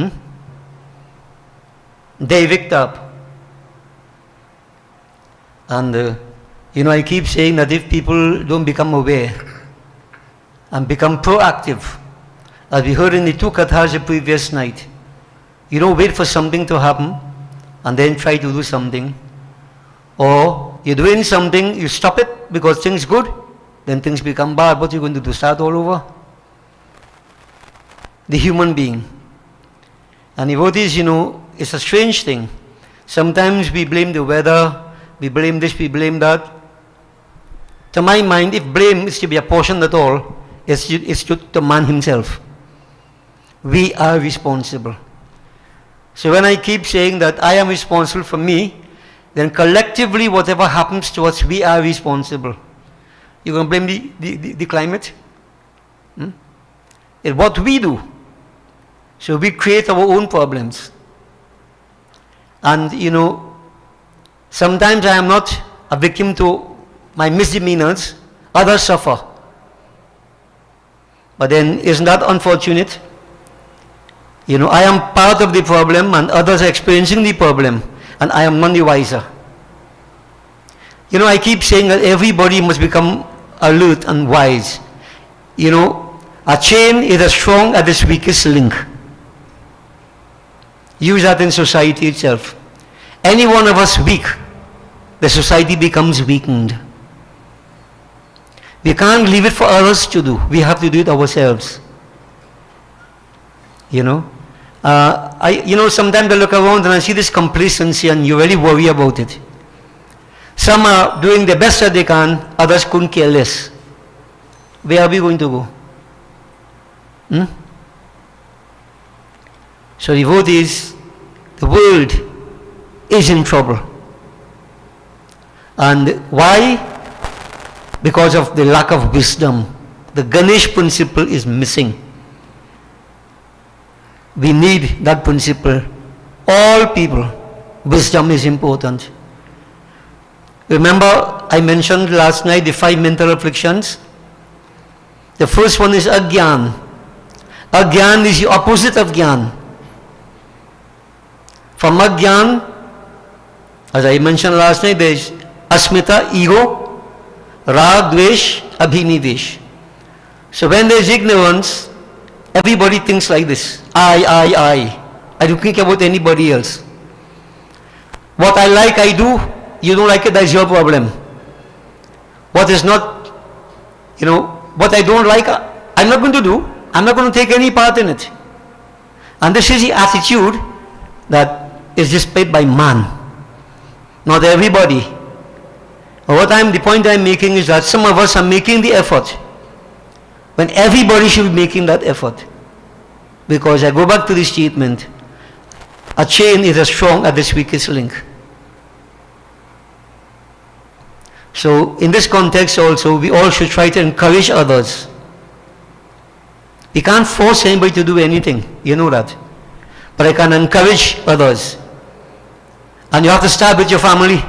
Hmm? They wake up. And I keep saying that if people don't become aware and become proactive, as we heard in the two kathas the previous night, you don't wait for something to happen and then try to do something. Or you're doing something, you stop it because things good, then things become bad. What are you going to do? Start all over? The human being. And devotees, it's a strange thing. Sometimes we blame the weather, we blame this, we blame that. To my mind, if blame is to be apportioned at all, it's to man himself. We are responsible. So when I keep saying that I am responsible for me, then collectively whatever happens to us, we are responsible. You're going to blame the climate? It's what we do. So we create our own problems. And sometimes I am not a victim to my misdemeanors, others suffer. But then isn't that unfortunate? I am part of the problem and others are experiencing the problem and I am none the wiser. I keep saying that everybody must become alert and wise. A chain is as strong as its weakest link. Use that in society itself. Any one of us weak, the society becomes weakened. We can't leave it for others to do. We have to do it ourselves. Sometimes I look around and I see this complacency and you really worry about it. Some are doing the best that they can, others couldn't care less. Where are we going to go? So devotees, the world is in trouble. And why? Because of the lack of wisdom. The Ganesh principle is missing. We need that principle. All people, wisdom is important. Remember, I mentioned last night the 5 mental afflictions. The first one is agyan. Agyan is the opposite of gyan. From agyan, as I mentioned last night, there is asmita, ego, rag, dvesh, abhinivesh. So when there is ignorance, everybody thinks like this. I don't think about anybody else. What I like, I do. You don't like it, that's your problem. What is not, what I don't like, I'm not going to do. I'm not going to take any part in it. And this is the attitude that is displayed by man. Not everybody. The point I'm making is that some of us are making the effort when everybody should be making that effort. Because I go back to this statement, a chain is as strong as its weakest link. So in this context also, we all should try to encourage others. We can't force anybody to do anything, you know that. But I can encourage others. And you have to start with your family.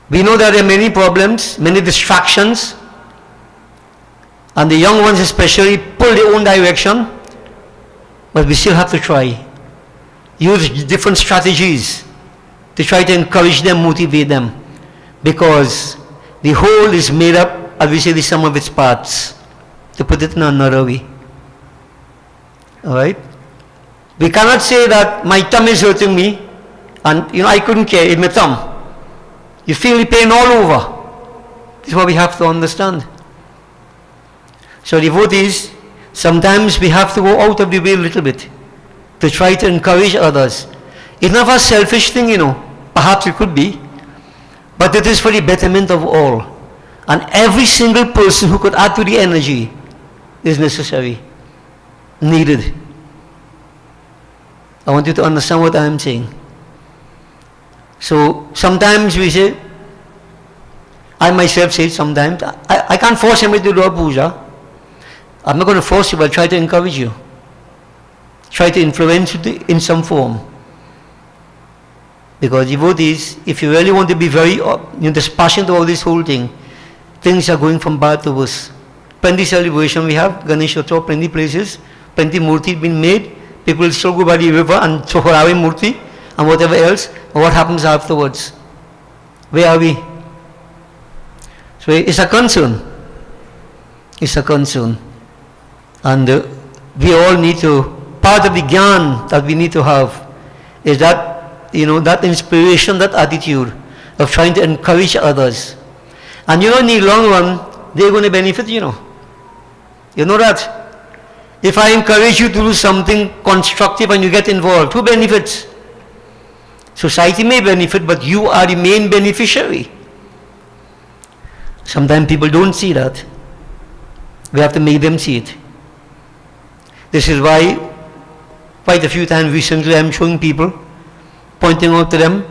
We know that there are many problems, many distractions, and the young ones especially pull their own direction, but we still have to try. Use different strategies to try to encourage them, motivate them, because the whole is made up, as we say, the sum of its parts, to put it in another way. Alright? We cannot say that my thumb is hurting me and I couldn't care, it's my thumb. You feel the pain all over. This is what we have to understand. So devotees, sometimes we have to go out of the way a little bit to try to encourage others. It's not a selfish thing, perhaps it could be, but it is for the betterment of all. And every single person who could add to the energy is necessary, needed. I want you to understand what I am saying. So sometimes we say, I myself say it sometimes, I can't force anybody to do a puja. I'm not going to force you, but I'll try to encourage you. Try to influence you in some form. Because devotees, if you really want to be very dispassionate about this whole thing, things are going from bad to worse. Plenty celebration we have, Ganesh Utsav, plenty places, plenty murti been made, people still go by the river and throw away murti and whatever else. What happens afterwards? Where are we? So it's a concern. It's a concern. And we all need to, part of the gyan that we need to have is that, that inspiration, that attitude of trying to encourage others. And in the long run, they're going to benefit, You know that? If I encourage you to do something constructive and you get involved, who benefits? Society may benefit, but you are the main beneficiary. Sometimes people don't see that. We have to make them see it. This is why quite a few times recently I'm showing people, pointing out to them,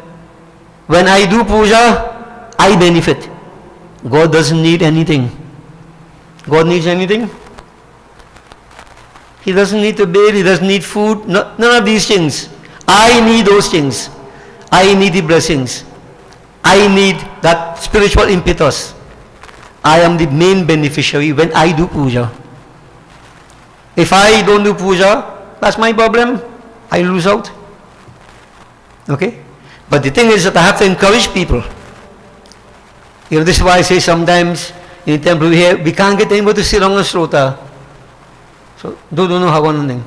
when I do puja, I benefit. God doesn't need anything. God needs anything? He doesn't need to bathe, he doesn't need food, none of these things. I need those things. I need the blessings. I need that spiritual impetus. I am the main beneficiary when I do puja. If I don't do puja, that's my problem. I lose out. Okay? But the thing is that I have to encourage people. This is why I say sometimes in the temple here, we can't get anybody to sit on a slota. So, don't know how one thing.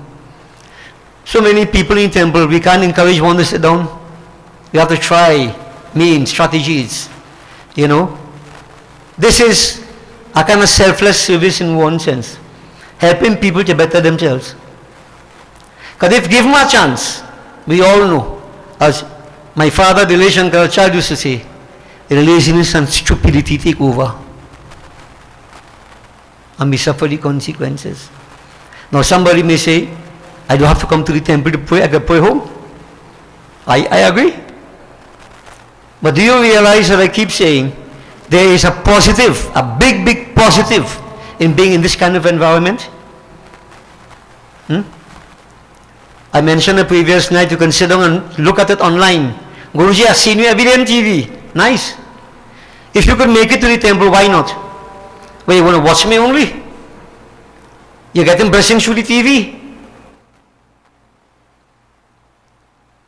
So many people in the temple, we can't encourage one to sit down. We have to try means, strategies. This is a kind of selfless service in one sense. Helping people to better themselves. Because if given a chance, we all know, as my father, Dilay Shankaracharya, used to say, laziness and stupidity take over. And we suffer the consequences. Now somebody may say, I don't have to come to the temple to pray, I can pray home. I agree. But do you realize that I keep saying, there is a positive, a big, big positive in being in this kind of environment? I mentioned the previous night, you can sit down and look at it online. Guruji, I've seen you every day on TV. Nice. If you could make it to the temple, why not? Well, you want to watch me only? You're getting blessings through the TV.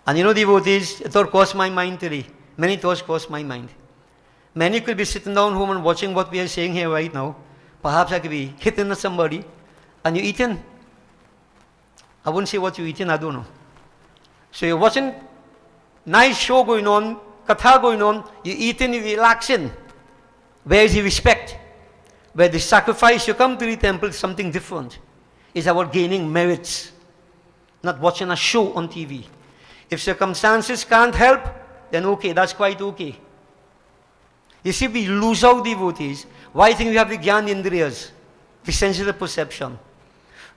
And devotees, a thought crossed my mind today. Many thoughts crossed my mind. Many could be sitting down home and watching what we are saying here right now. Perhaps I could be hitting at somebody and you're eating. I wouldn't say what you're eating, I don't know. So you're watching nice show going on, katha going on, you're eating, you're relaxing. Where is the respect? Where the sacrifice, you come to the temple, something different. It's about gaining merits, not watching a show on TV. If circumstances can't help, then okay, that's quite okay. You see, we lose out devotees. Why? I think we have the Gyan Indriyas, the sensitive perception.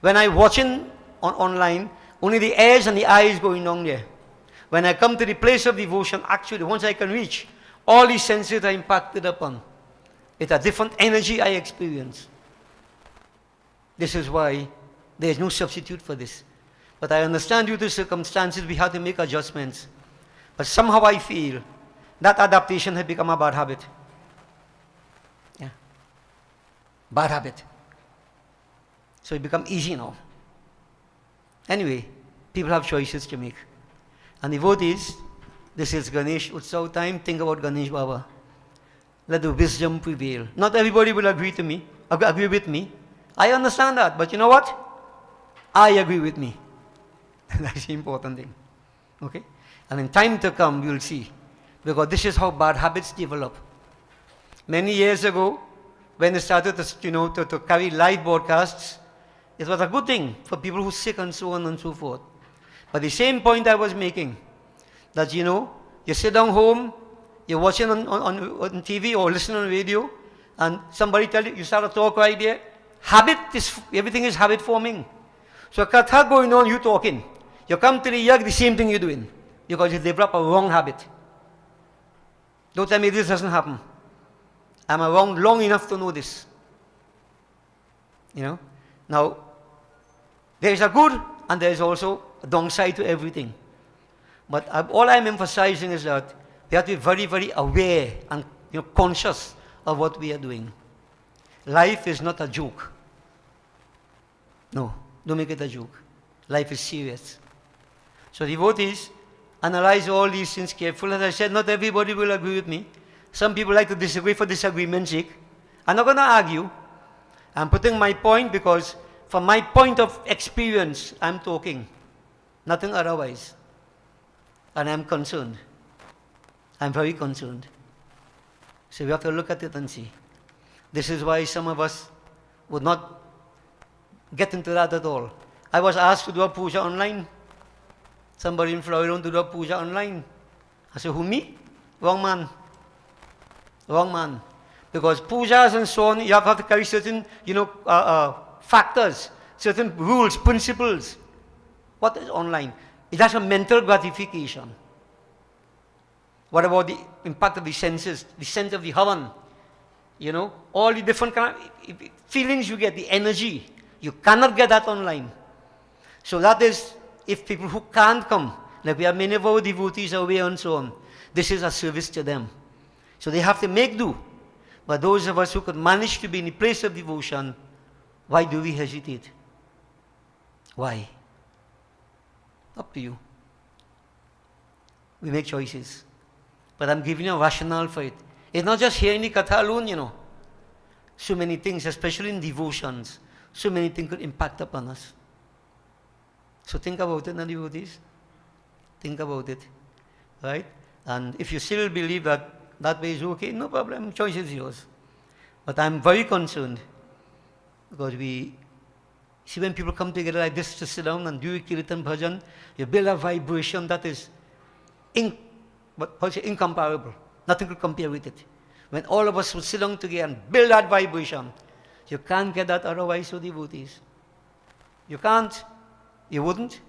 When I watching online, only the ears and the eyes going on there. When I come to the place of devotion, actually, once I can reach, all these senses are impacted upon. It's a different energy I experience. This is why there is no substitute for this. But I understand due to circumstances we have to make adjustments. But somehow I feel that adaptation has become a bad habit. Yeah. Bad habit. So it becomes easy now. Anyway, people have choices to make. And devotees, this is Ganesh Utsav time, think about Ganesh Baba. Let the wisdom prevail. Not everybody will agree with me. I understand that, but you know what? I agree with me. That's the important thing. Okay? And in time to come, you'll see. Because this is how bad habits develop. Many years ago, when they started to carry live broadcasts, it was a good thing for people who are sick and so on and so forth. But the same point I was making, that you sit down home, you're watching on TV or listening on radio, and somebody tell you, you start to talk right there. Everything is habit forming. So katha going on, you talking. You come to the yag, the same thing you're doing. Because you develop a wrong habit. Don't tell me this doesn't happen. I'm around long enough to know this. Now, there is a good and there is also a downside to everything. But all I'm emphasizing is that we have to be very, very aware and conscious of what we are doing. Life is not a joke. No. Don't make it a joke. Life is serious. So devotees, analyze all these things carefully. As I said, not everybody will agree with me. Some people like to disagree for disagreement's sake. I'm not going to argue. I'm putting my point because from my point of experience, I'm talking. Nothing otherwise. And I'm concerned. I'm very concerned. So we have to look at it and see. This is why some of us would not get into that at all. I was asked to do a puja online. Somebody in Florida wanted to do a puja online. I said, who, me? Wrong man. Wrong man. Because pujas and so on, you have to carry certain, factors, certain rules, principles. What is online? It has a mental gratification. What about the impact of the senses, the sense of the Havan? All the different kind of feelings you get, the energy. You cannot get that online. So that is, if people who can't come, like we have many of our devotees away and so on, this is a service to them. So they have to make do. But those of us who could manage to be in the place of devotion, why do we hesitate? Why? Up to you. We make choices. But I'm giving you a rationale for it. It's not just hearing the katha alone, So many things, especially in devotions, so many things could impact upon us. So think about it, devotees. Think about it. Right? And if you still believe that that way is okay, no problem, choice is yours. But I'm very concerned because we see when people come together like this to sit down and do kirtan bhajan, you build a vibration that is incomparable. Nothing could compare with it. When all of us would sit down together and build that vibration, you can't get that otherwise, so devotees. You can't. You wouldn't.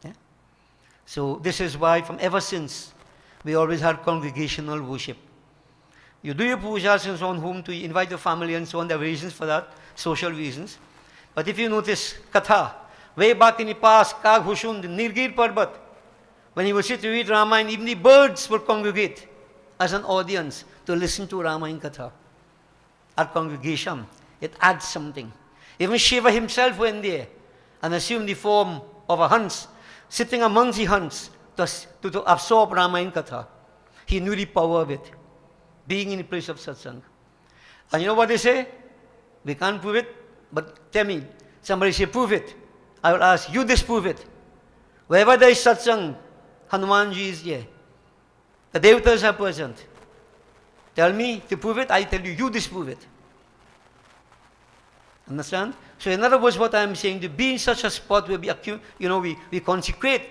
Yeah? So this is why from ever since, we always had congregational worship. You do your pujas and so on, home to invite your family and so on. There are reasons for that, social reasons. But if you notice Katha, way back in the past, Kag Hushun, the Nirgir Parbat, when he would sit to read Ramayana, even the birds would congregate as an audience to listen to Ramayana Katha. At congregation, it adds something. Even Shiva himself went there and assumed the form of a Hans, sitting amongst the Hans to absorb Ramayana Katha. He knew the power of it, being in the place of satsang. And you know what they say? We can't prove it, but tell me, somebody say, prove it. I will ask, you disprove it. Wherever there is satsang, Hanumanji is there. The devatas are present. Tell me to prove it, I tell you, you disprove it. Understand? So in other words, what I am saying, to be in such a spot where we consecrate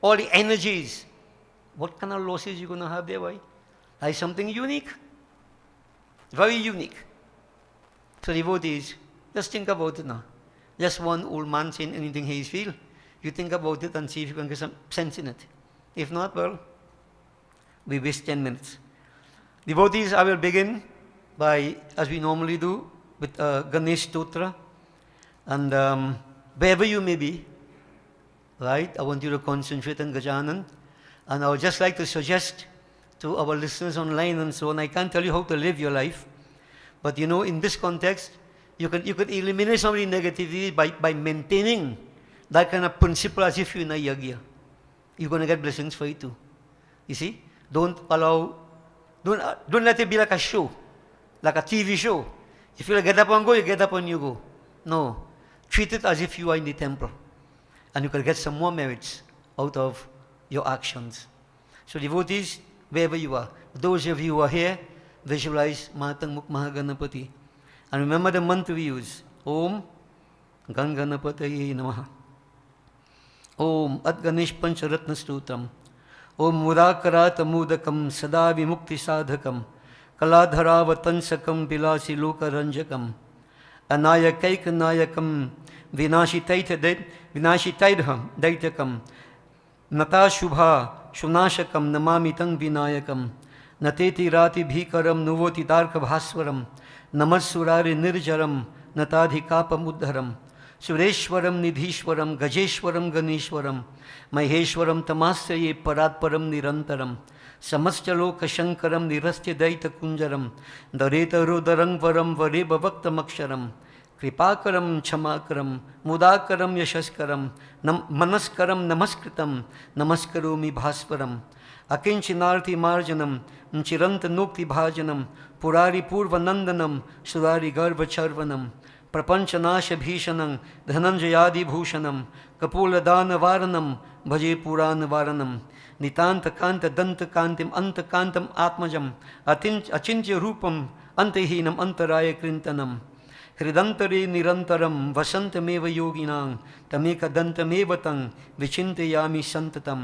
all the energies, what kind of losses you're going to have there, why? That is something unique. Very unique. So devotees, just think about it now. Just one old man saying anything he feels. You think about it and see if you can get some sense in it. If not, well, we waste 10 minutes. Devotees, I will begin by, as we normally do, with Ganesh Stotra. And wherever you may be, right, I want you to concentrate on Gajanan. And I would just like to suggest to our listeners online and so on, I can't tell you how to live your life. But in this context, you could eliminate some of the negativity by maintaining that kind of principle as if you're in a yagya. You're going to get blessings for it too. You see? Don't let it be like a show, like a TV show. If you get up and go, you get up and you go. No. Treat it as if you are in the temple. And you can get some more merits out of your actions. So devotees, wherever you are, those of you who are here, visualize Matang Mukh Mahaganapati. And remember the mantra we use. Om Ganganapataye Namaha. Om Ad Ganesh Pancharatna Stutram. Om Murakarat Amudakam Sada Vimukti Sadhakam. Kaladharavatansakam Bilasi Lokaranjakam. Anayakaikanayakam Vinashitaidham Daitakam. Nata Shubha Shunashakam Namamitang Vinayakam. Nateti Rati Bhikaram Nuvoti Darka Bhaswaram. Namasurari Nirjaram Natadhikapam Uddharam. Sureshwaram Nidhishwaram Gajeshwaram Ganeshwaram Maheshwaram Tamasyaye Paratparam Nirantaram Samastaloka Shankaram Nirastya Daita Kunjaram Dareta Rudarang Varam Vareba Vaktamaksharam कृपाकरम क्षमाकरम मुदाकरम यशस्करम मनस्करम नमस्कृतम नमस्करोमि भास्वरम अकिंचनार्थी मार्जनम Chiranth नोक्ति भाजनम पुरारी पूर्वनंदनम सुरारी गर्भचर्वनम प्रपंचनाश भीषणं धनंजयादिभूषणं कपूलदान वारणम भजे पुराण वारणम नितांत कांत दंत कांतिम अंत कांतम आत्मजम अचिंत्य रूपम अंतहीनम अंतराय कृंतनम हृदंतरे निरंतरम वसंतमेव योगिनां तमेकदंतमेव तं विचिंतयामि संततम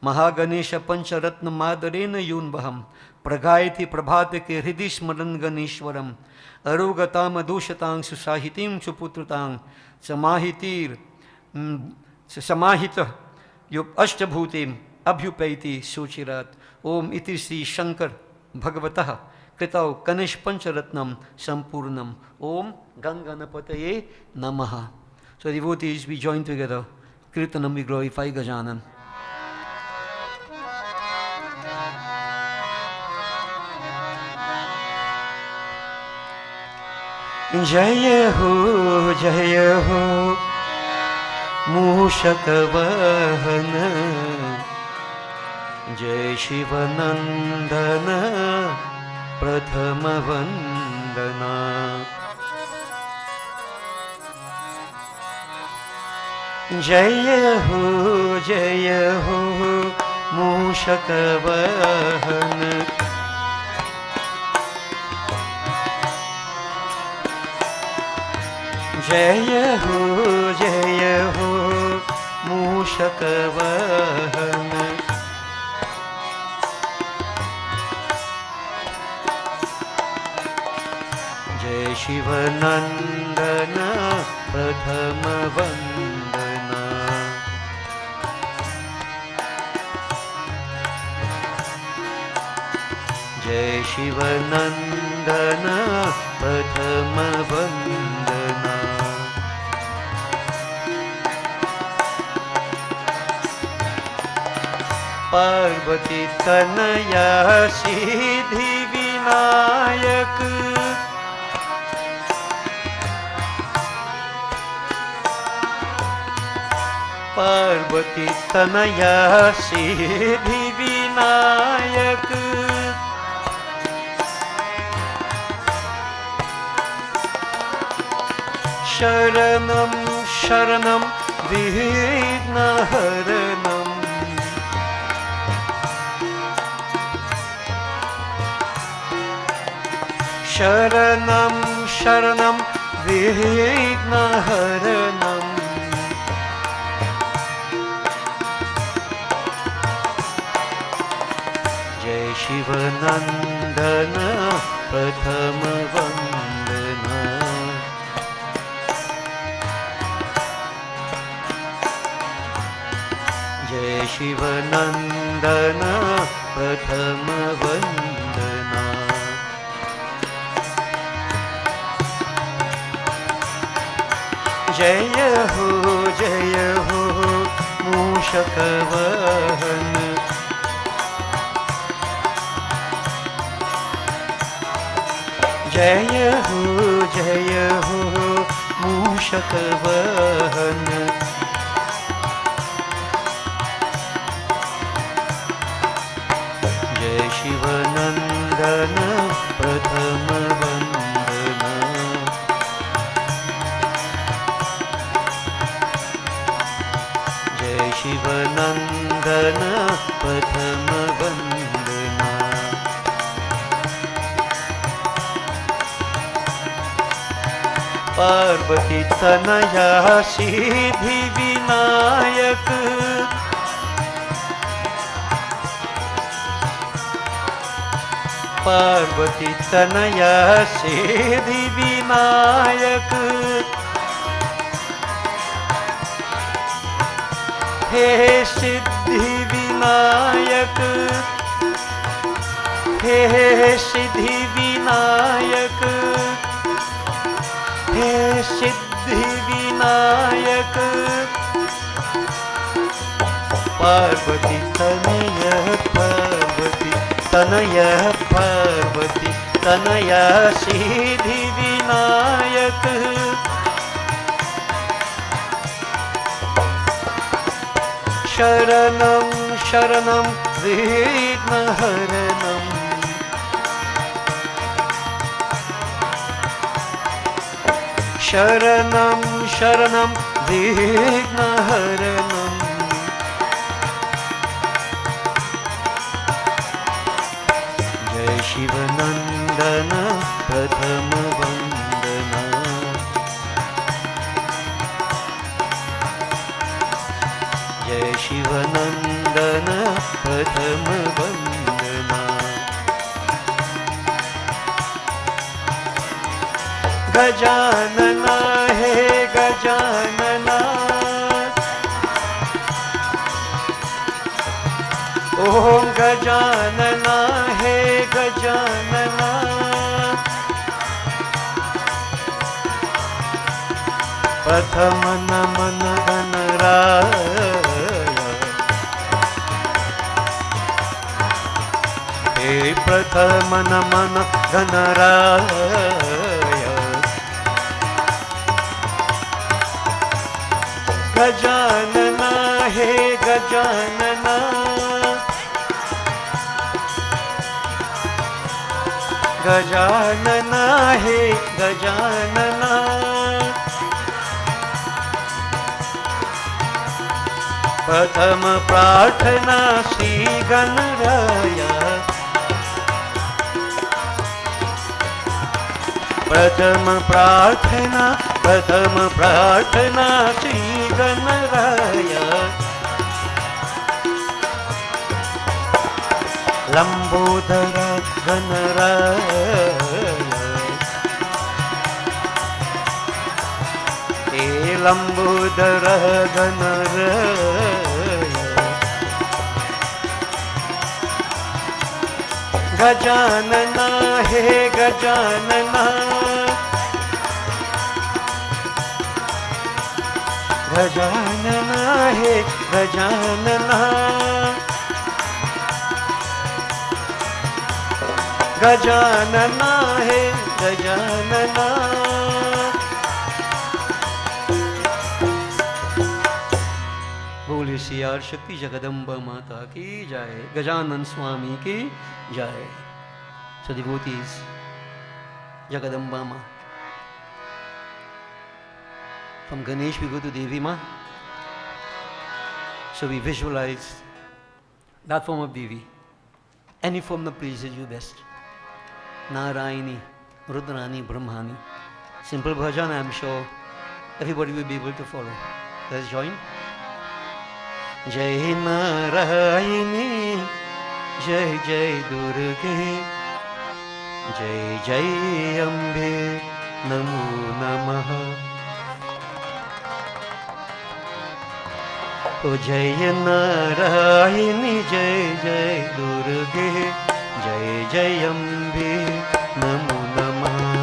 महागणेश पंचरत्न मादरेन यून्वहम प्रगायति प्रभात के हृदय स्मरण गणेश्वरम अरोगताम दोषतां सुसाहितीं सुपुत्रतां समाहित यो अष्टभूतिम अभ्युपैति सुचिरात। ओम इति श्री शंकर भगवतः कृतौ गणेश पंचरत्नम संपूर्णम। ओम गणगणपतये नमः। So devotees, we join together. Kirtanam, we glorify Gajanan. जय हो मूषक वाहन जय शिवनंदन प्रथम वंदना। जय हो मूषक वाहन जय हो मूषक वाहन जय शिवनंदन प्रथम वंदना। जय शिवनंदन प्रथम वंदना। पार्वती तनया सिद्धि विनायक पार्वती तनया सिद्धि विनायक शरणं शरणं विघ्नहरणं शरणं शरणं विघ्नहरणं जय शिवनंदन प्रथम वंदना। जय शिवनंदन प्रथम वंदना। जय हो मूषक वाहन जय हो मूषक वाहन जय शिवनंदन प्रथम वंदना। जय शिवनंदन प्रथम वंदना। पार्वती तनया सिद्धि विनायक पार्वती तनया सिद्धि विनायक हे सिद्धि विनायक हे सिद्धि विनायक हे सिद्धि विनायक पार्वती तनया पार्वती तनया सिद्धि विनायक विनायक शरणं शरणं विघ्नहरणं शरणं शरणं विघ्नहरणं जय शिवनंदन प्रथम वंदना जय शिवनंदन प्रथम वंदना गजानना हे गजानना ओम गजानना हे गजानना प्रथम नमन गणराय हे प्रथम नमन गणराय गजानना हे गजानना गजानना हे गजानना प्रथम प्रार्थना श्री गणराय प्रथम प्रार्थना श्री गणराय लंबोदर गणराय हे लंबोदर गणराय गजानना हे गजानना गजानना हे गजानना गजानना हे गजानना बोले सियार शक्ति जगदम्बा माता की जय गजानन स्वामी की जय So devotees Jagadamba Ma. From Ganesh we go to Devi Ma. So we visualize that form of Devi. Any form that pleases you best. Narayani, Rudrani, Brahmani. Simple bhajan, I am sure everybody will be able to follow. Let's join. Jai Narayani, Jai Jai Durge, Jai Jai Ambe, Namo Namaha. O Jai Narayani, Jai Jai Durge, Jai Jai Ambe, Namo Namaha.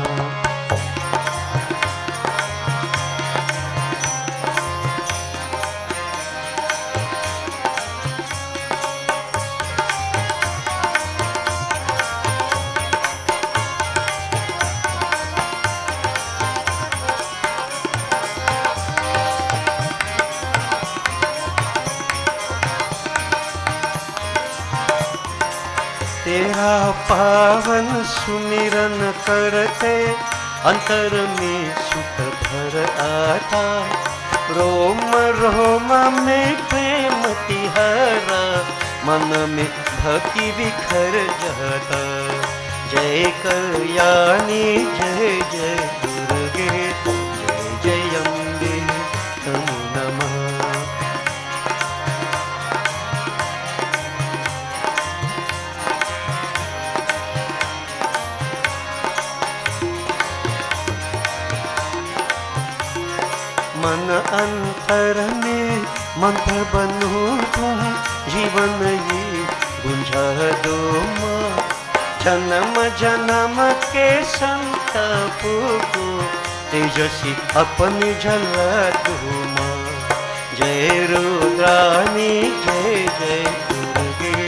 तेरा पावन सुमिरन करते अंतर में सुख भर आता, रोम रोम में प्रेम तिहारा, मन में भक्ति बिखर जाता। जय कल्याणी जय जय दुर्गे, जय जय अम्बे नमो नमः। मन अंतर में मंत्र बनो तुम, जीवन ये बुझा दो माँ। जन्म जन्म के संताप को तेजसी अपनी झलक दो माँ। जय रुद्रानी जय जय दुर्गे,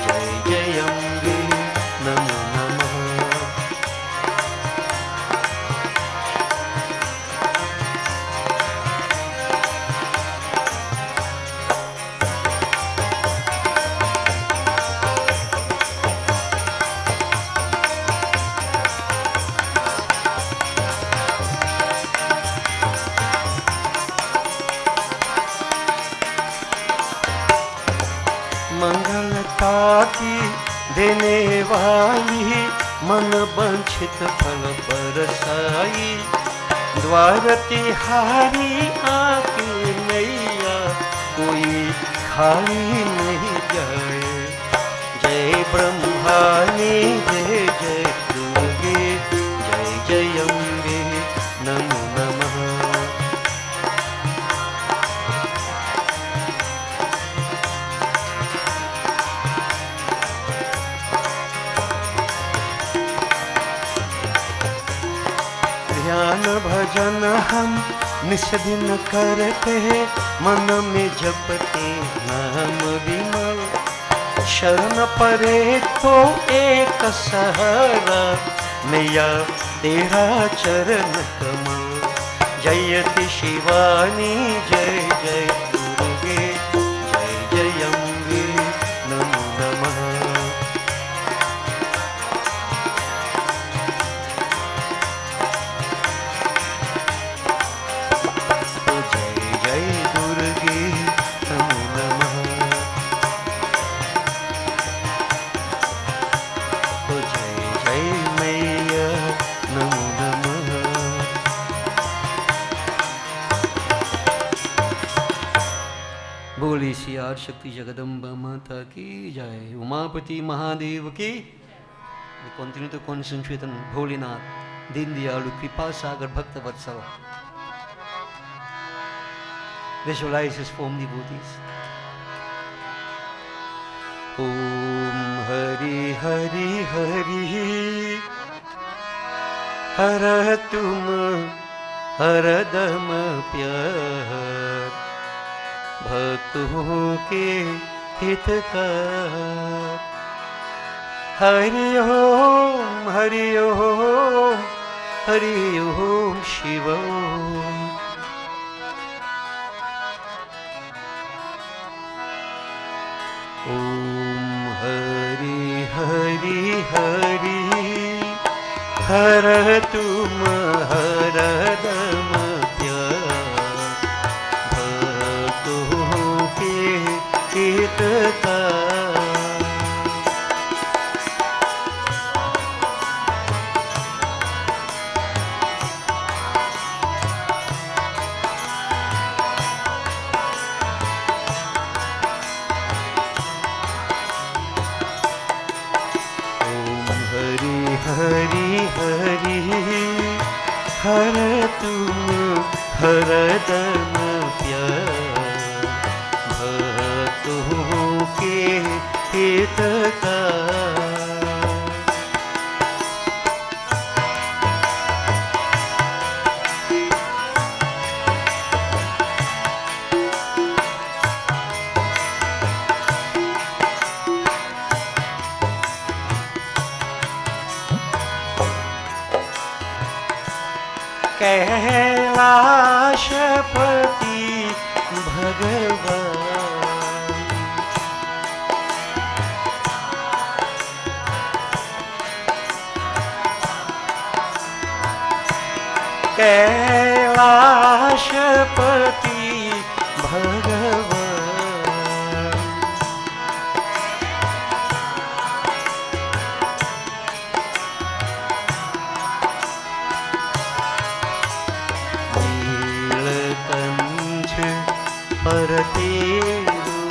जय जय अम्बे नमो नमः। देने वाली मन वंचित फल बरसाई। द्वार तिहारी आके नैया कोई खाली नहीं जाए। जय ब्रह्मानी जय जय दुर्गे जय जय अम्बे नमो नमः। ध्यान भजन हम निस दिन करते मन में जपते नाम विमल। शरण परे तो एक सहारा मैया तेरा चरण कमल। जयति शिवानी जय जय दुर्गे जय जय अम्बे नमो नमः। बोली सियार शक्ति जगदम्बा माता की जय। उमापति महादेव की। We continue to concentrate on Bholinath, Din Dayalu, Kripa Sagar, Bhakta Vatsala. Visualize his form devotees. Om Hari Hari Hari Har tum हरदम प्यार भक्तों के हितकार। हरि ओम हरि ओम हरि ओम शिव ओम। ओम हरि हरि हरि हर तुम हरदम प्यार भक्तों के हितकार। हरि हरि हर तुम हरदम प्यार भक्तों के हितकार। कैलाशपति भगवान कैलाशपति भगवान पर तेरो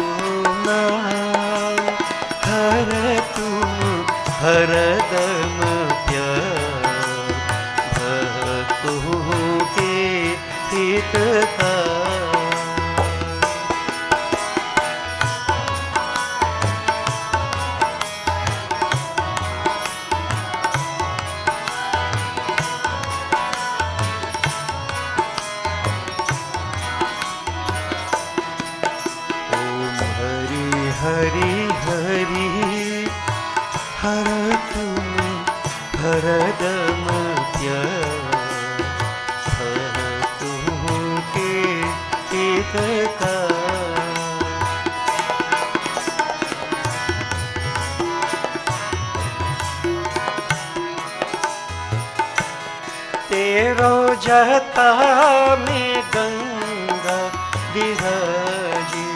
नाम हर तुम हरदम प्यार भक्तों के हितकार। हरि हरि हर तुम हरदम प्यार भक्तों के हितकार। तेरो जटा में गंगा विराजे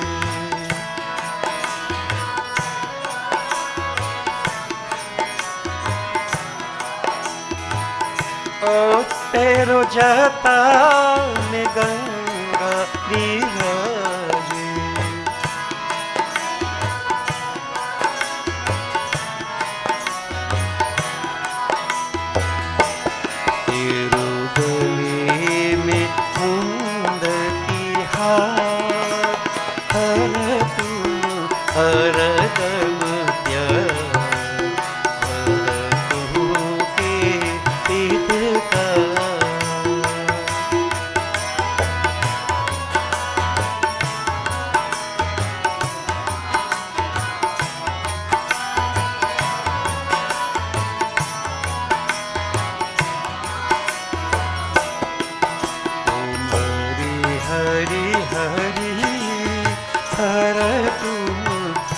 ओ तेरो जटा में गंगा विराजे, तेरो गले में कुंद की हार, हर तुम हर गम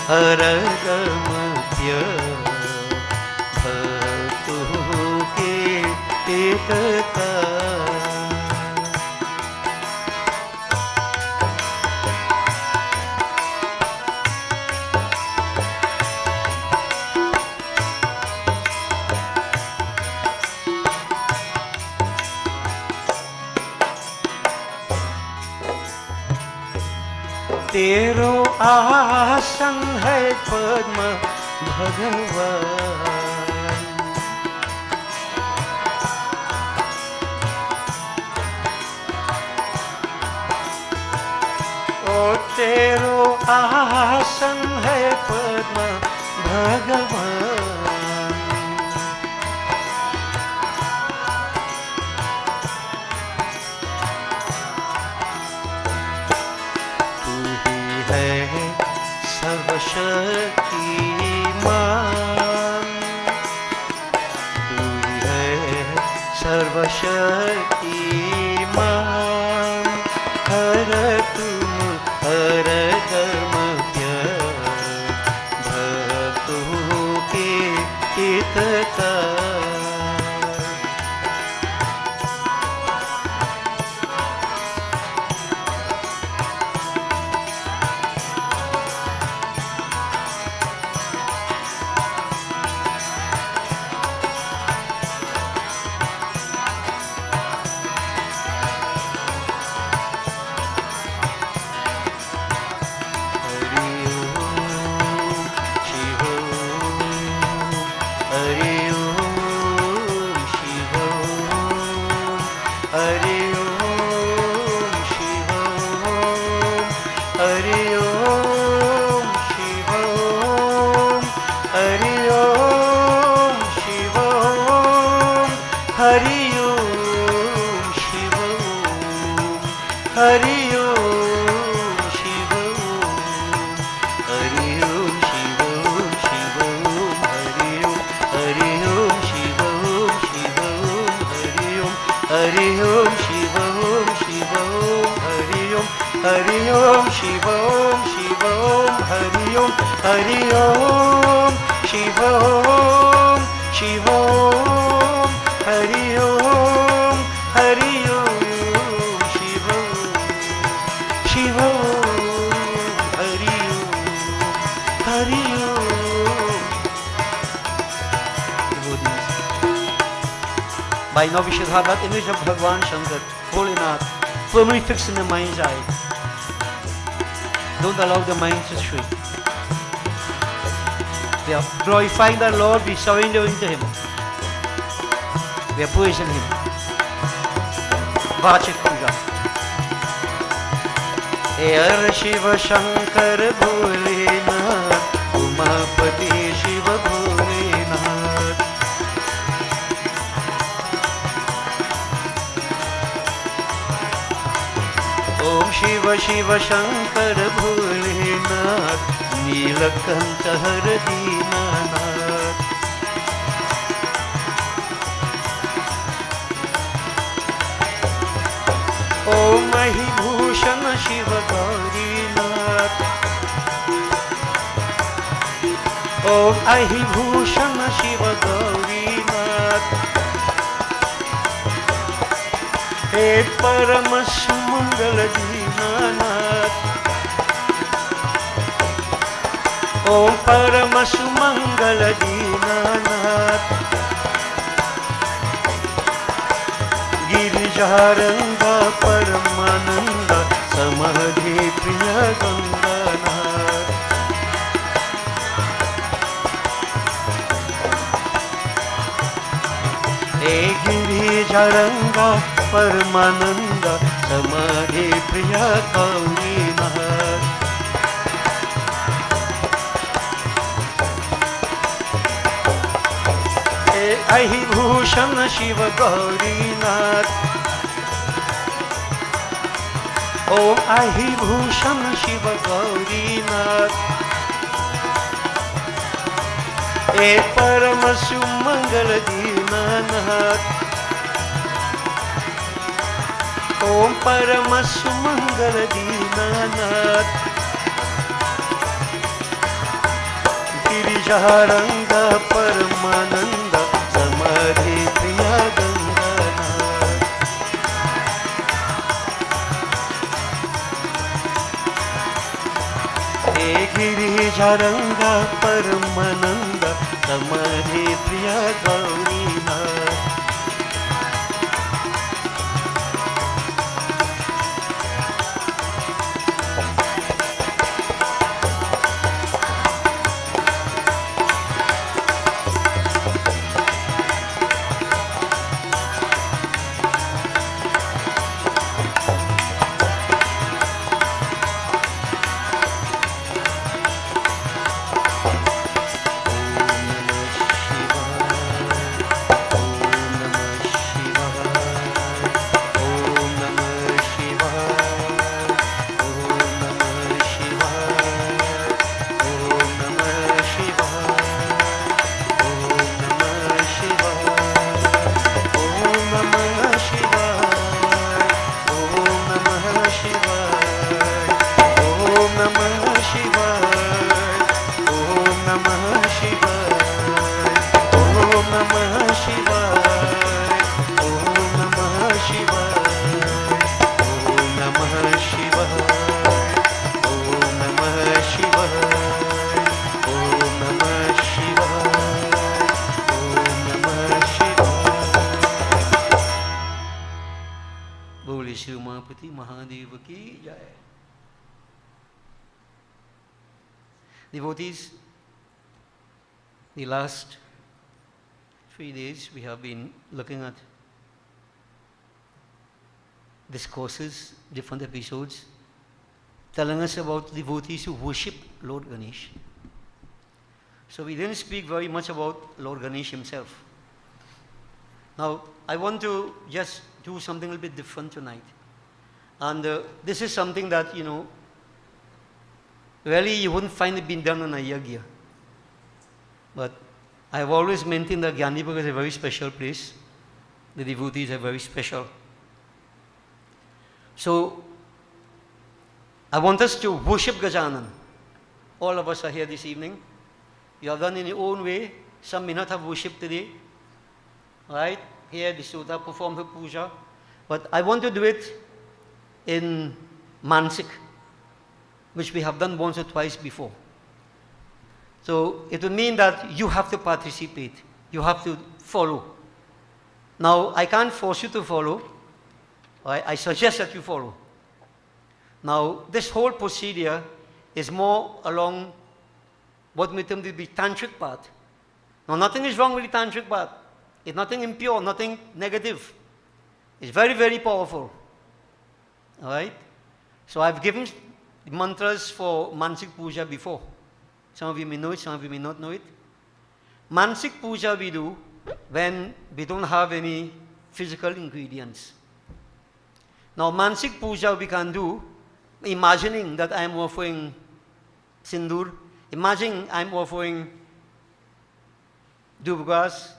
हरगमप्य भक्तों के हित का। तेरो आसन है पद्म भगवान, ओ तेरो आसन है पद्म भगवान, सर्वशक्तिमान, तू है सर्वशक्तिमान, हर तुम हर गमप्य भक्तों के हित का। By now we should have that image of Bhagwan Shankar, Holynath, firmly fixed in the mind's eye. Don't allow the mind to stray. We are glorifying the Lord, we surrender into Him. We are praising Him. Vachik Puja. Hare Shiva Shankar Bholenath, Umapati Shiva Bholenath. Om Shiva Shiva Shankar Bholenath, Neelakanta Har Deenanath. Om Mahibhushan Shiva Gaurinath. Om Ahibhushan Shiva Gaurinath. He Param Sumangal Deenanath. Om Param Sumangal Deenanath. गिरिजारंगा परमानंद समाधि प्रिय गंगानाथ हे गिरिजारंगा परमानंद समाधि प्रिय गौरीनाथ हे अहिभूषण शिव गौरीनाथ ओम अहिभूषण शिव गौरीनाथ हे परम सुमंगल दीनानाथ ओम परम सुमंगल दीनानाथ गिरिजारंग परमानंद समाधि प्रिय गंगानाथ हे गिरिजारंग परमानंद समाधि प्रिय Gaurinath Devotees, the last 3 days we have been looking at discourses, different episodes, telling us about devotees who worship Lord Ganesh. So we didn't speak very much about Lord Ganesh himself. Now, I want to just do something a little bit different tonight. And this is something that, really you wouldn't find it being done on a yagya. But I have always maintained that Gyanipur is a very special place. The devotees are very special. So, I want us to worship Gajanan. All of us are here this evening. You have done in your own way. Some may not have worshipped today. Right? Here, the Sutta performed her puja. But I want to do it in Mansik, which we have done once or twice before. So it would mean that you have to participate. You have to follow. Now, I can't force you to follow. I suggest that you follow. Now, this whole procedure is more along what we term to be tantric path. Now, nothing is wrong with the tantric path. It's nothing impure, nothing negative. It's very, very powerful. All right? So I've given mantras for Mansik Puja before. Some of you may know it, some of you may not know it. Mansik Puja we do when we don't have any physical ingredients. Now, Mansik Puja we can do imagining that I am offering sindoor, imagine I'm offering dubgas,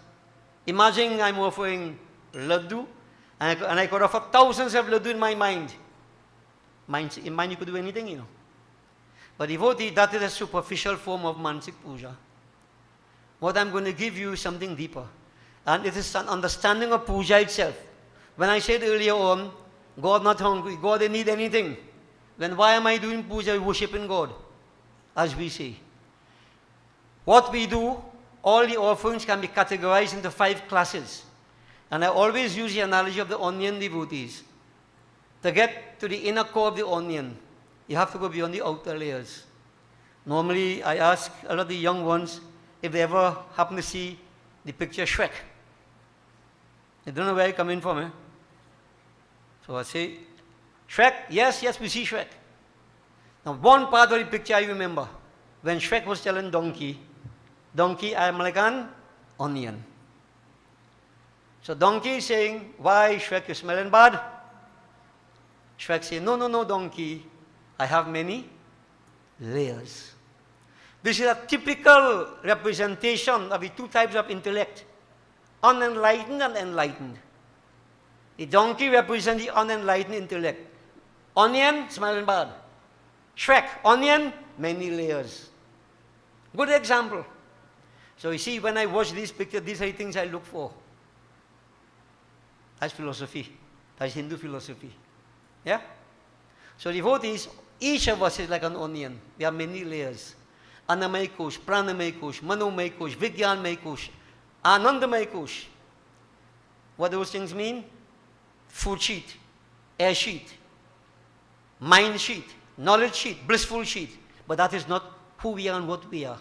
imagine I'm offering laddu, and I could offer thousands of laddu in my mind. In mind you could do anything, But devotee, that is a superficial form of Mansik Puja. What I'm going to give you is something deeper. And it is an understanding of puja itself. When I said earlier on, God not hungry, God didn't need anything. Then why am I doing puja, worshipping God? As we say. What we do, all the offerings can be categorized into 5 classes. And I always use the analogy of the onion, devotees. To get to the inner core of the onion, you have to go beyond the outer layers. Normally, I ask a lot of the young ones if they ever happen to see the picture Shrek. They don't know where it's coming from, eh? So I say, Shrek, yes, we see Shrek. Now, one part of the picture I remember, when Shrek was telling Donkey, I am like an onion. So Donkey is saying, why, Shrek, you smelling bad? Shrek says, no, Donkey, I have many layers. This is a typical representation of the two types of intellect, unenlightened and enlightened. The donkey represents the unenlightened intellect. Onion, smelling bad. Shrek, onion, many layers. Good example. So you see, when I watch these pictures, these are the things I look for. That's philosophy. That's Hindu philosophy. Yeah? So devotees, each of us is like an onion. We have many layers. Annamay Kosh, Pranamay Kosh, Manomay Kosh, Vigyanmay Kosh, Anandamay Kosh. What do those things mean? Food sheet, air sheet, mind sheet, knowledge sheet, blissful sheet. But that is not who we are and what we are.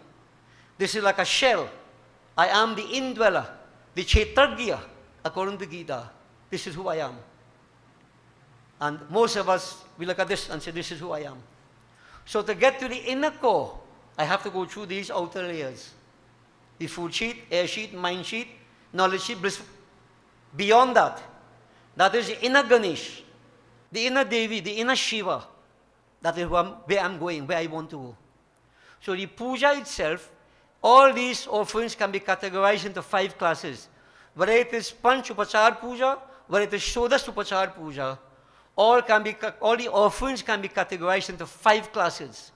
This is like a shell. I am the indweller, the Kshetragya, according to Gita. This is who I am. And most of us, we look at this and say, this is who I am. So to get to the inner core, I have to go through these outer layers. The food sheet, air sheet, mind sheet, knowledge sheet, bliss. Beyond that, that is the inner Ganesh, the inner Devi, the inner Shiva. That is where I'm going, where I want to go. So the puja itself, all these offerings can be categorized into 5 classes. Whether it is Panch Upachar Puja, whether it is Shodas Upachar Puja, all the offerings can be categorized into 5 classes.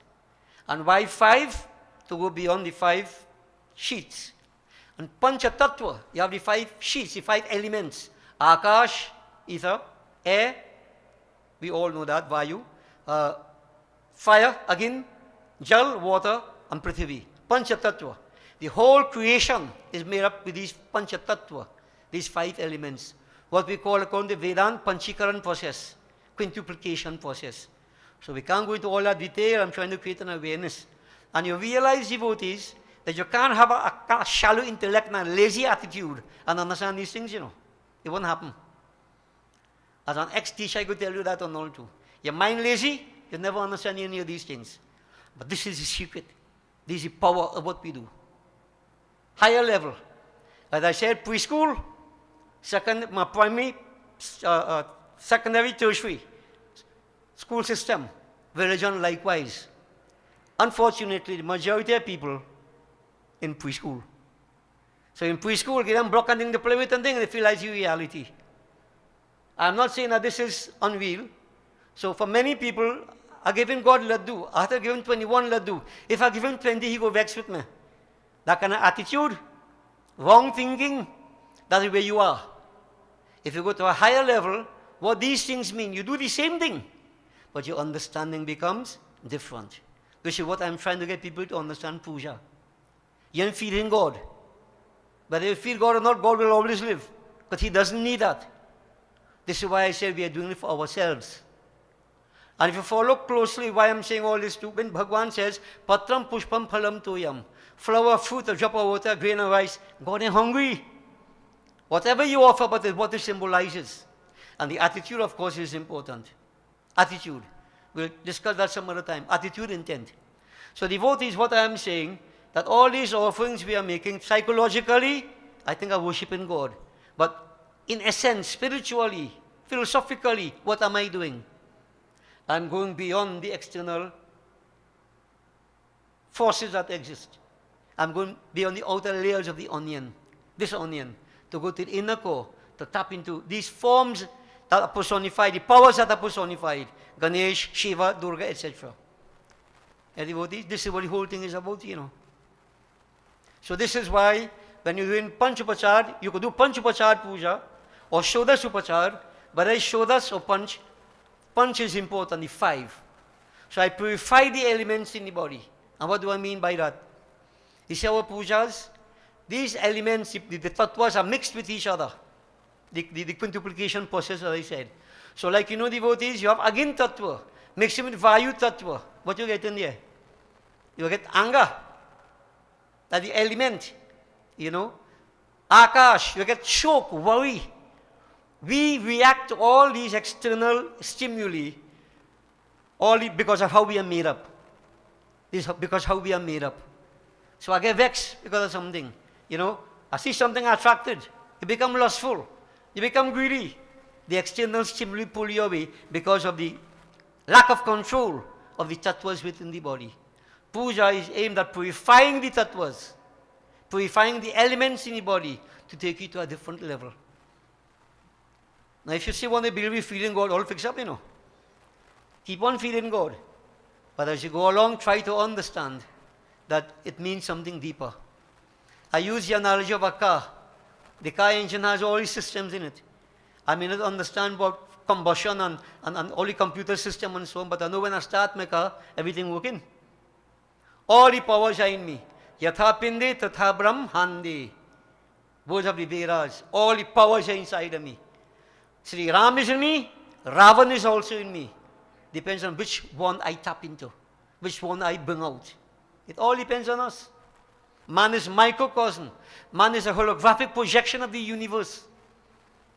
And why 5? To go beyond the 5 sheets. And Pancha Tattva, you have the 5 sheets, the 5 elements. Akash, ether, air, we all know that, Vayu. Fire, again, Jal, water, and Prithvi. Pancha Tattva. The whole creation is made up with these Pancha Tattva, these 5 elements. What we call, according to Vedanta, Panchikaran process, quintuplication process. So we can't go into all that detail. I'm trying to create an awareness. And you realize, devotees, that you can't have a shallow intellect and a lazy attitude and understand these things, you know. It won't happen. As an ex-teacher, I could tell you that on all too. Your mind lazy, you'll never understand any of these things. But this is the secret. This is the power of what we do. Higher level. As I said, preschool, primary, secondary, tertiary. School system, religion likewise. Unfortunately, the majority of people in preschool. So in preschool, give them block and thing to play with and thing, and they feel like it's reality. I'm not saying that this is unreal. So for many people, I give him God laddu. After giving 21 laddu, if I give him 20, he go vex with me. That kind of attitude, wrong thinking, that is where you are. If you go to a higher level, what these things mean, you do the same thing, but your understanding becomes different. Which is what I'm trying to get people to understand puja. You ain't feeding God. Whether you feed God or not, God will always live. But He doesn't need that. This is why I said we are doing it for ourselves. And if you follow closely why I'm saying all this too, when Bhagwan says, Patram Pushpam Phalam Toyam, flower, fruit, a drop of water, grain of rice, God ain't hungry. Whatever you offer, but it's what it symbolizes. And the attitude, of course, is important. Attitude. We'll discuss that some other time. Attitude, intent. So devotees, what I am saying, that all these offerings we are making, psychologically, I think are worshiping God. But in essence, spiritually, philosophically, what am I doing? I'm going beyond the external forces that exist. I'm going beyond the outer layers of the onion, this onion, to go to the inner core, to tap into these forms that are personified, the powers that are personified, Ganesh, Shiva, Durga, etc. Devotees, this is what the whole thing is about, you know. So this is why when you're doing Panchupachar, you could do Panchupachar Puja or Shodas Upachar, but as Shodas or Panch, Panch is important, the 5. So I purify the elements in the body. And what do I mean by that? You see our pujas, these elements, the tattvas are mixed with each other. the quintuplication process, as I said. So like devotees, you have again tattva, mixed with vayu tattva. What you get in there? You get anger, that's the element, Akash, you get shock, worry. We react to all these external stimuli only because of how we are made up. This is because how we are made up. So I get vexed because of something. I see something attracted. You become lustful. You become greedy. The external stimuli pull you away because of the lack of control of the tattvas within the body. Puja is aimed at purifying the tattvas, purifying the elements in the body to take you to a different level. Now if you say one day believe you feeling God, all fix up, Keep on feeling God. But as you go along, try to understand that it means something deeper. I use the analogy of a car. The car engine has all these systems in it. I may not understand about combustion and all the computer system and so on, but I know when I start my car, everything working. All the powers are in me. Yatha pinde tatha brahmande. Words of the Vedas. All the powers are inside of me. Sri Ram is in me, Ravan is also in me. Depends on which one I tap into, which one I bring out. It all depends on us. Man is microcosm. Man is a holographic projection of the universe.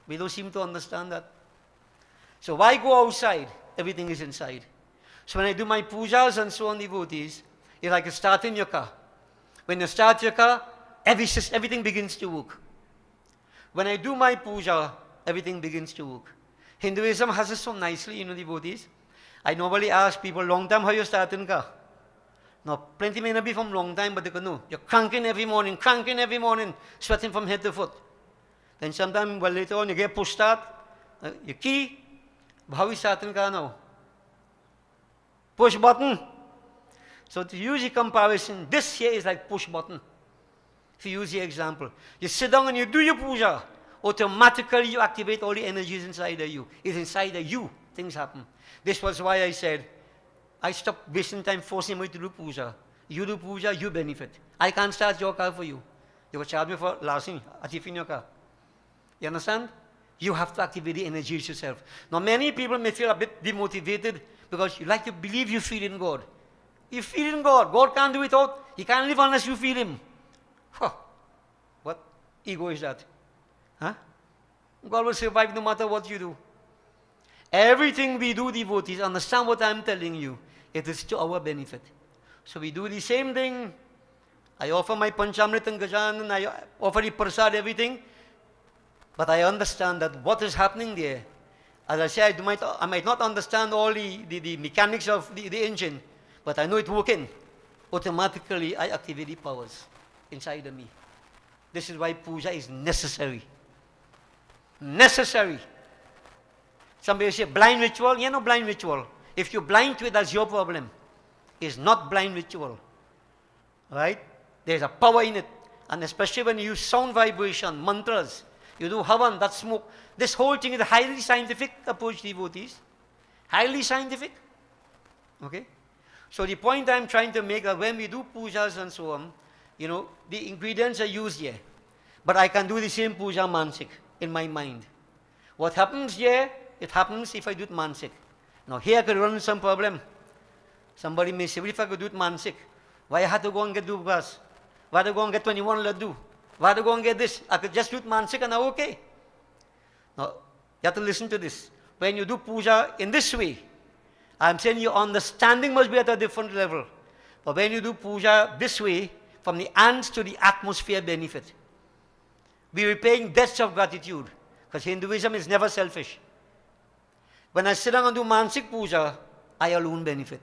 We don't seem to understand that. So why go outside? Everything is inside. So when I do my pujas and so on, devotees, it's like starting your car. When you start your car, everything begins to work. When I do my puja, everything begins to work. Hinduism has it so nicely, devotees. I normally ask people, long time, how you starting car? Now, plenty may not be from long time, but they can know. You're cranking every morning, sweating from head to foot. Then sometime, later on, you get push start, your key, how you starting car now? Push button. So to use the comparison, this here is like push button. If you use the example, you sit down and you do your puja, automatically you activate all the energies inside of you. It's inside of you, things happen. This was why I said, I stopped wasting time forcing me to do puja. You do puja, you benefit. I can't start your car for you. You will charge me for lasting, achieving your car. You understand? You have to activate the energies yourself. Now many people may feel a bit demotivated because you like to believe you feel in God. You feel in God. God can't do it out. He can't live unless you feel Him. Huh. What ego is that? Huh? God will survive no matter what you do. Everything we do, devotees, understand what I'm telling you. It is to our benefit. So we do the same thing. I offer my Panchamrit and Gajanan, I offer the prasad, everything. But I understand that what is happening there, as I said, I might not understand all the mechanics of the engine, but I know it's working. Automatically, I activate the powers inside of me. This is why puja is necessary. Necessary. Somebody say, blind ritual? Yeah, no blind ritual. If you're blind to it, that's your problem. It's not blind ritual. Right? There's a power in it. And especially when you use sound vibration, mantras, you do havan, that smoke. This whole thing is a highly scientific approach, devotees. Highly scientific. Okay? So the point I'm trying to make is when we do pujas and so on, the ingredients are used here. But I can do the same puja mansik in my mind. What happens here, it happens if I do it mansik. Now here I could run into some problem. Somebody may say, well, if I could do it mansik, why I had to go and get dubas? Why had to go and get 21 laddu? Why had to go and get this? I could just do it mansik and I'm okay. Now, you have to listen to this. When you do puja in this way, I'm saying your understanding must be at a different level. But when you do puja this way, from the ants to the atmosphere benefit, we are paying debts of gratitude. Because Hinduism is never selfish. When I sit down and do Mansik Puja, I alone benefit.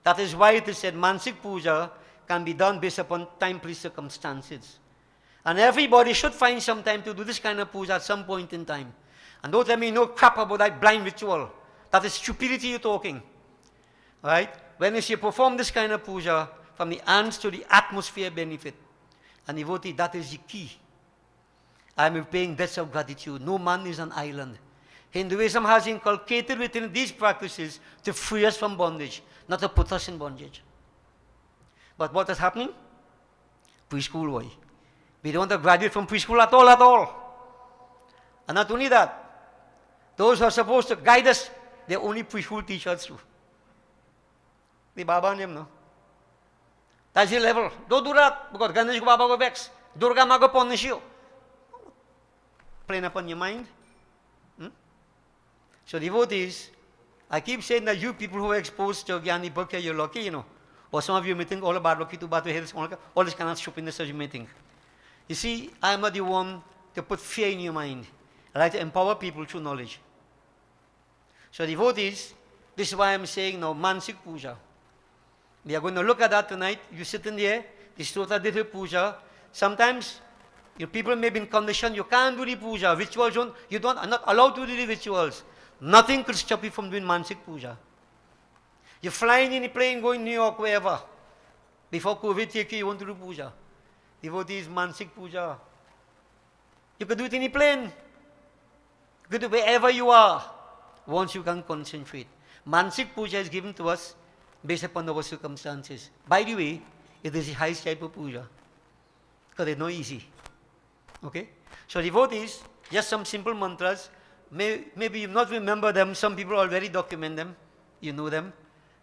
That is why it is said Mansik Puja can be done based upon time, place, circumstances. And everybody should find some time to do this kind of puja at some point in time. And don't tell me no crap about that blind ritual. That is stupidity you're talking. Right? When you perform this kind of puja, from the ants to the atmosphere benefit. And devotee, that is the key. I am paying debts of gratitude. No man is an island. Hinduism has inculcated within these practices to free us from bondage, not to put us in bondage. But what is happening? Preschool way. We don't want to graduate from preschool at all. And not only that, those who are supposed to guide us, they only push who teach us through. The Baba name, no? That's the level. Don't do that, because Ganesh ko Baba ko vex. Durga ma ko punish you. Playing upon your mind. So devotees, I keep saying that you people who are exposed to Gyani Bhakya, you're lucky, you know. Or some of you may think all about lucky to Batu Hills, all this kind of stupidness as you may think. You see, I am not the one to put fear in your mind. I like to empower people through knowledge. So devotees, this is why I'm saying now, Mansik Puja. We are going to look at that tonight. You sit in there, this Tota Ditha Puja. Sometimes, people may be in condition, you can't do the puja. Rituals, are not allowed to do the rituals. Nothing could stop you from doing Mansik Puja. You're flying in a plane going New York, wherever. Before COVID take you want to do puja. Devotees, Mansik Puja. You could do it in a plane. You could do it wherever you are. Once you can concentrate. Mansik Puja is given to us based upon our circumstances. By the way, it is the highest type of puja. Because it's not easy. Okay? So devotees, just some simple mantras. Maybe you not remember them. Some people already document them. You know them.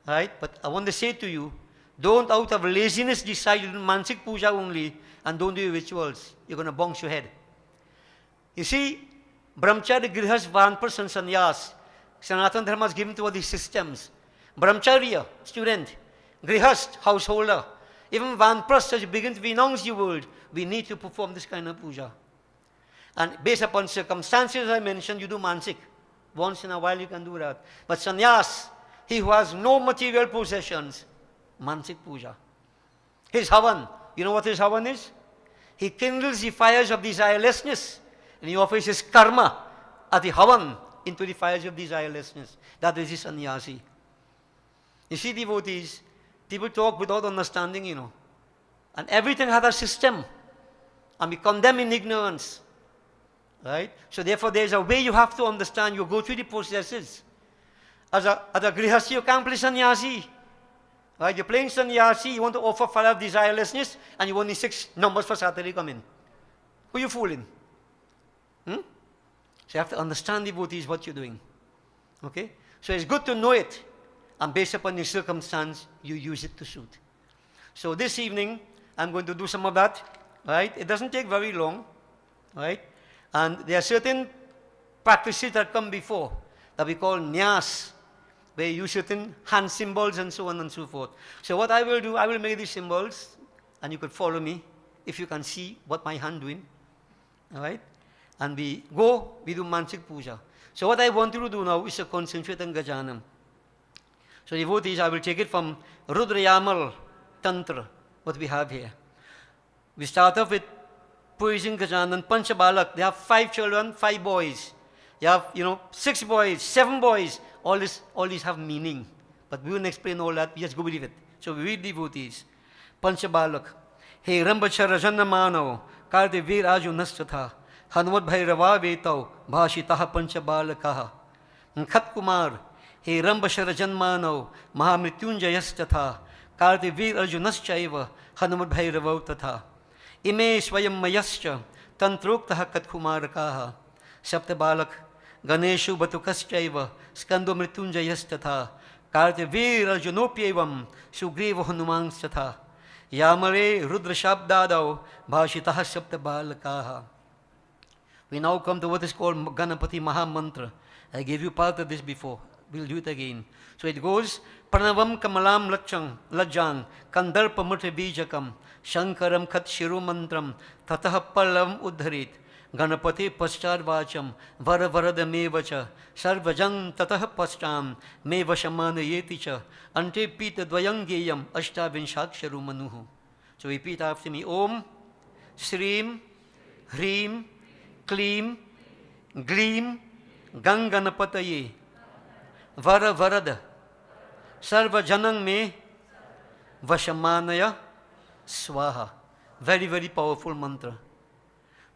Right? But I want to say to you, don't out of laziness decide to do Mansik Puja only and don't do your rituals. You're going to bounce your head. You see, Brahmacharya, Grihas, Vanpras and Sannyas. Sanatana Dharma is given to all these systems. Brahmacharya, student. Grihast, householder. Even Vanpras, as you begin to renounce the world, we need to perform this kind of puja. And based upon circumstances I mentioned, you do Mansik. Once in a while you can do that. But Sannyas, he who has no material possessions, Mansik Puja. His Havan, you know what his Havan is? He kindles the fires of desirelessness and he offers his karma at the Havan into the fires of desirelessness. That is his sannyasi. You see, devotees, people talk without understanding, you know. And everything has a system. And we condemn in ignorance. Right? So therefore there is a way you have to understand. You go through the processes. As a grihasti, you can't play sannyasi. Right? You're playing sannyasi, you want to offer fire of desirelessness, and you only 6 numbers for Saturday come in. Who are you fooling? So you have to understand, devotees, what you're doing. Okay? So it's good to know it. And based upon your circumstance, you use it to suit. So this evening, I'm going to do some of that. Right? It doesn't take very long. Right? And there are certain practices that come before that we call nyas, where you use certain hand symbols and so on and so forth. So what I will do, I will make these symbols, and you could follow me if you can see what my hand doing. All right? And we do Mansik Puja. So what I want you to do now is to concentrate on Gajanam. So devotees, I will take it from Rudrayamal Tantra, what we have here. We start off with praising Gajanan, Panchabalak. They have 5 children, 5 boys. You have, 6 boys, 7 boys. All these have meaning. But we won't explain all that. We just go with it. So we read devotees. Panchabalak. He Rambachara Janamano, Karde Vir Aju Nastatha, Hanumat Bhairava Vetau, Bhashitaha Panchabalakaha. Khat Kumar. He Rambachara Janmano, Mahamrityunjayastatha, Karde Vir Arjunaschaiva, Hanumat Bhairava Tatha. Ime Swayam Mayascha, Tantruktaha Katkumarakaha, Sept Balak, Ganeshu Batukaschaiva, Skando Mrityunjayastatha, Karte Vir Arjunopyevam, Sugriva Hanumanstatha, Yamare Rudra Shabdadao, Bhashitaha Sept Balakaha. We now come to what is called Ganapati Mahamantra. I gave you part of this before. We'll do it again. So it goes, Pranavam Kamalam Lajjang, Kandarpa Murti Bijakam, Shankaram Khat Shiru Mantram, Tataha Pallavam Uddharit, Ganapati Paschar Vacham, Vara Varada Mevacha, Sarvajang Tataha Pascham, Mevashamana Yeticha, Ante Pita Dvayangeyam, Ashtavinshaksharu Manuhu. So repeat after me, Om, Srim, Hrim, Klim, Gleam, Ganganapataye, Vara Varada, Sarva Janang Me, Vashamanaya, Swaha. Very, very powerful mantra.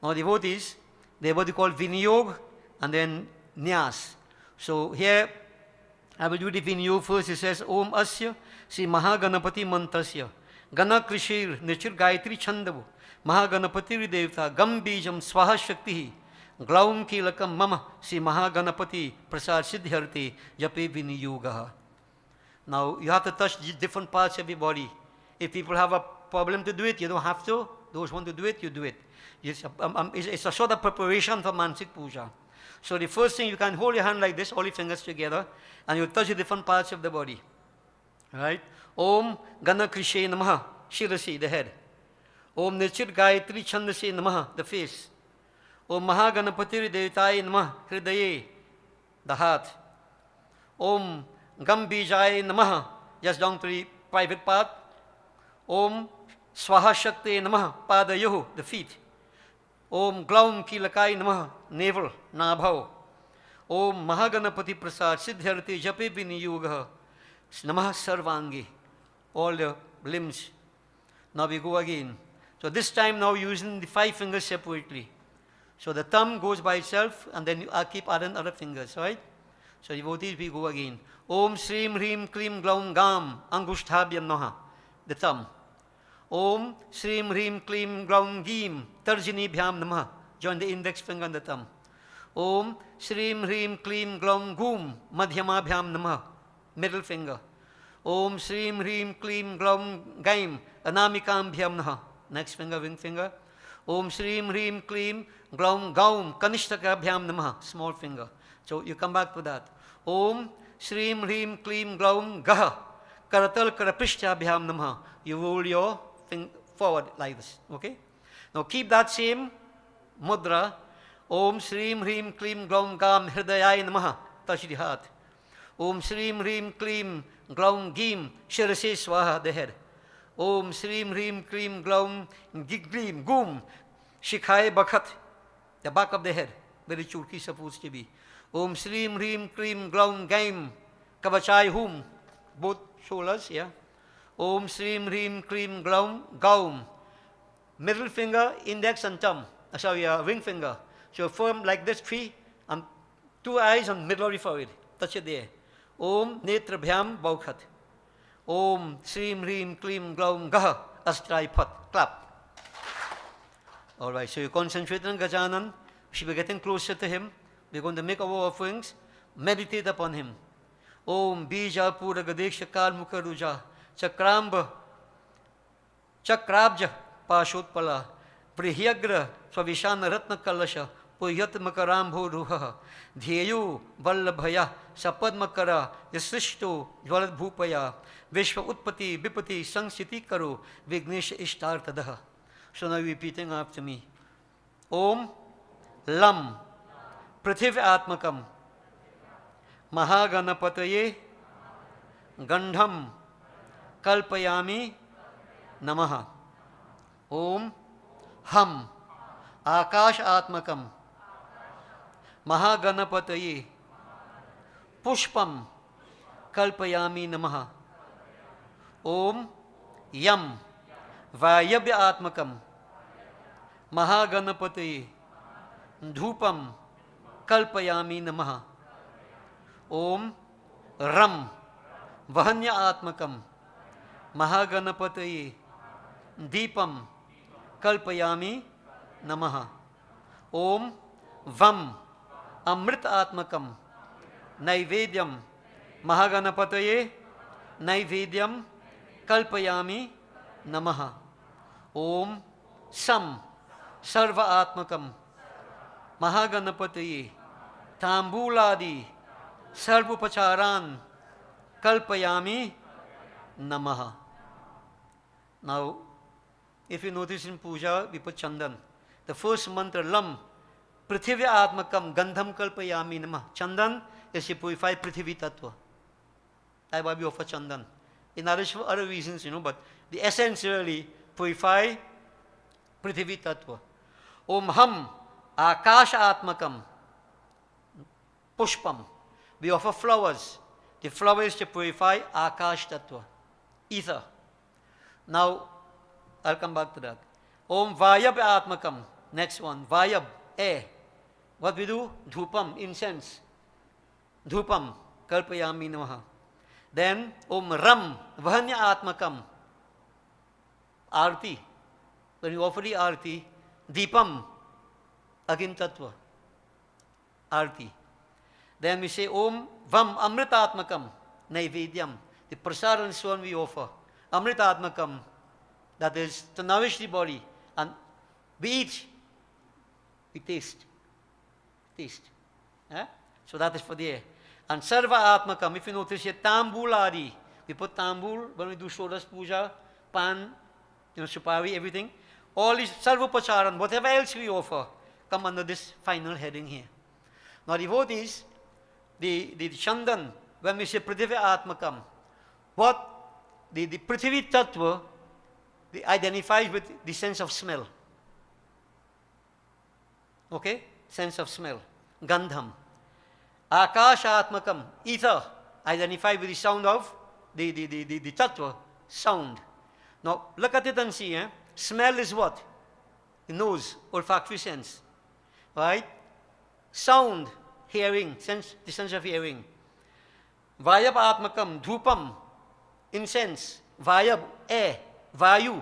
Now devotees, they have what they call Vinyog and then Nyas. So here, I will do the Vinyog first. It says, Om Asya, Sri Mahaganapati Mantasya, Gana Krishir, Nechir Gayatri Chandavu, Mahaganapati Devta, Gam Bijam Swaha Shakti, Glaum kilakam mama si Mahaganapati prasad siddhyarti jape viniyugaha. Now you have to touch different parts of your body. If people have a problem to do it, you don't have to. Those who want to do it, you do it. It's a sort of preparation for Mansik Puja. So the first thing, you can hold your hand like this, all your fingers together, and you touch the different parts of the body. Right? Om Gana Krishe Namaha, Shirasi, the head. Om Nechir Gayatri Chandase Namaha, the face. Om Mahaganapati Devitaye Namaha, Hridaye, the heart. Om Gambijay Namaha, just down to the private part. Om Swaha Shakti Namaha, Padayohu, the feet. Om Glaum Kilakai Namaha, navel, Nabhav. Om Mahaganapati Prasad Siddhyarti Jape Viniyugaha, Namaha Sarvangi, all the limbs. Now we go again. So this time now using the 5 fingers separately. So the thumb goes by itself, and then you keep adding other fingers, right? So devotees, we go again. Om Shrim Hrim Klim Glaum Gam Angushtabhyam Naha, the thumb. Om Shrim Hrim Klim Glaum Gim Tarjini Bhyam Namaha, join the index finger and the thumb. Om Shrim Hrim Klim Glaum Gum Madhyama Bhyam Namaha, middle finger. Om Shrim Hrim Klim Glaum Gaim Anamikam Bhyam Naha, next finger, ring finger. Om Shrim Hrim Klim Glaum Gaum Kanishtaka Bhyam Namaha, small finger. So you come back to that. Om Shrim Hrim Klim Glaum Gaha Karatal Karapishta Bhyam Namaha. You roll your finger forward like this. Okay? Now keep that same mudra. Om Shrim Hrim Klim Glaum Gam Hridayay Namaha. Touch the heart. Om Shrim Hrim Klim Glaum Gim Shirase Swaha, the head. Om Shrim Hrim Klim Glaum Giglim Gum Shikhai Bakhat, the back of the head, where the churki is supposed to be. Om Shrim Hrim Klim Glaum Gaim Kavachai Hum, both shoulders, yeah. Om Shrim Hrim Klim Glaum Gaum, middle finger, index and thumb. Sorry, ring finger. So firm like this, 3, and 2 eyes on middle of the forehead. Touch it there. Om Netra Bhyam Baukhat. Om Shrim Hrim Klim Glaum Gaha Astrai Phat. Clap. All right, so you concentrate on Gajanan. We should be getting closer to him. We're going to make our offerings. Meditate upon him. Om Bija Pura Gadesh Kal Mukaruja Chakramba Chakrabja Pashotpala Prihyagra Swavishan Ratna Kalasha Puyat Makarambo Ruha Dhyeyu Vallabhaya Sapad Makara Yasrishto Jwalad Bhupaya Vishwa Utpati Vipati Sangsiti Karu Vignesh Ishtar Tadaha. So now repeating after me. Om Lam Prithiv Atmakam Mahaganapataye Gandham Kalpayami Namaha. Om Ham Akash Atmakam Mahaganapataye Pushpam Kalpayami Namaha. Om Yam Vayabhya Atmakam Mahaganapataye Dhupam Kalpayami Namaha. Om Ram Vahanya Atmakam Mahaganapataye Deepam Kalpayami Namaha. Om Vam Amrit Atmakam Naivedyam Mahaganapataye Naivedyam Kalpayami Namaha. Om Sam Sarva Atmakam Mahaganapataye Tambuladi Sarvupacharan Kalpayami Namaha. Now, if you notice in puja, we put chandan. The first mantra, Lam, Prithivya Atmakam Gandham Kalpayami Namaha. Chandan is to purify Prithvi Tattva. That's why we offer chandan. In other reasons, but the essence really, purify Prithvi Tattva. Om Ham Akasha Atmakam Pushpam. We offer flowers. The flower is to purify Akash Tattva, ether. Now, I'll come back to that. Om Vayab Atmakam. Next one, Vayab, air. What we do? Dhupam, incense. Dhupam, Kalpayami Namaha. Then, Om Ram, Vahanya Atmakam. Arti. When you offer the Arti, Deepam, again Tattva. arti. Then we say Om Vam Amritatmakam Naivedyam, the prasad and so on we offer. Amritatmakam, that is to nourish the body. And we eat, we taste. Taste. Eh? So that is for the air. And Sarva Atmakam, if you notice here, Tambul Adi. We put Tambul when we do Shodas Puja, Pan, Supari, everything. All these Sarvapacharan, whatever else we offer, come under this final heading here. Now devotees, the Chandan, when we say Prithvi Atmakam, what the Prithvi Tattva identifies with the sense of smell. Okay? Sense of smell. Gandham. Akasha Atmakam, ether, identified with the sound of the Tattva, sound. Now look at it and see, smell is what? The nose, olfactory sense. Right? Sound, hearing, the sense of hearing. Vayab Atmakam, Dhupam, incense. Vayab, air. Vayu,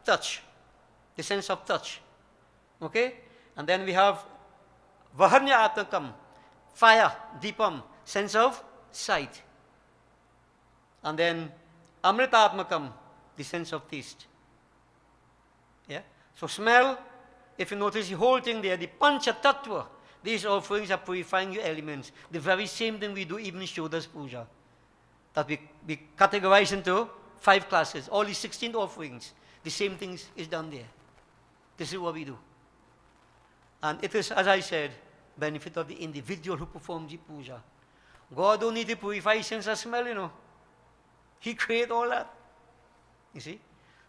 touch. The sense of touch. Okay? And then we have Vaharnya Atmakam, fire, Deepam, sense of sight. And then Amrita Atmakam, the sense of taste. Yeah? So smell, if you notice the whole thing there, the Pancha Tattva, these offerings are purifying your elements. The very same thing we do even in Shodas Puja. That we categorize into 5 classes. All these 16 offerings, the same thing is done there. This is what we do. And it is, as I said, benefit of the individual who performs the puja. God don't need to purify sense of smell, He created all that. You see?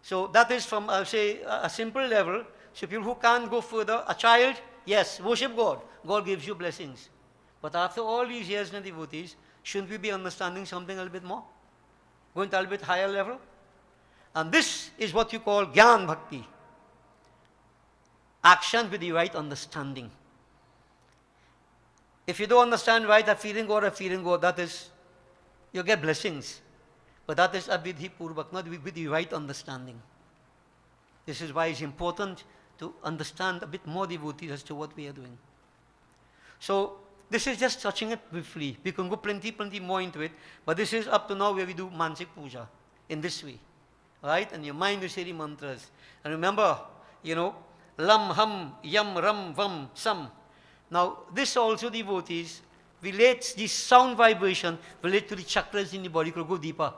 So that is from, I'll say, a simple level. So people who can't go further, a child, yes, worship God. God gives you blessings. But after all these years in devotees, shouldn't we be understanding something a little bit more? Going to a little bit higher level? And this is what you call Gyan Bhakti. Action with the right understanding. If you don't understand right, a feeling God, that is, you get blessings. But that is abidhi purvak, not with the right understanding. This is why it's important to understand a bit more devotees as to what we are doing. So, this is just touching it briefly. We can go plenty more into it, but this is up to now where we do Mansik Puja, in this way. Right? And your mind will say the mantras. And remember, Lam, Ham, Yam, Ram, Vam, Sam. Now, this also, devotees, relates, this sound vibration relates to the chakras in the body. Could go deeper.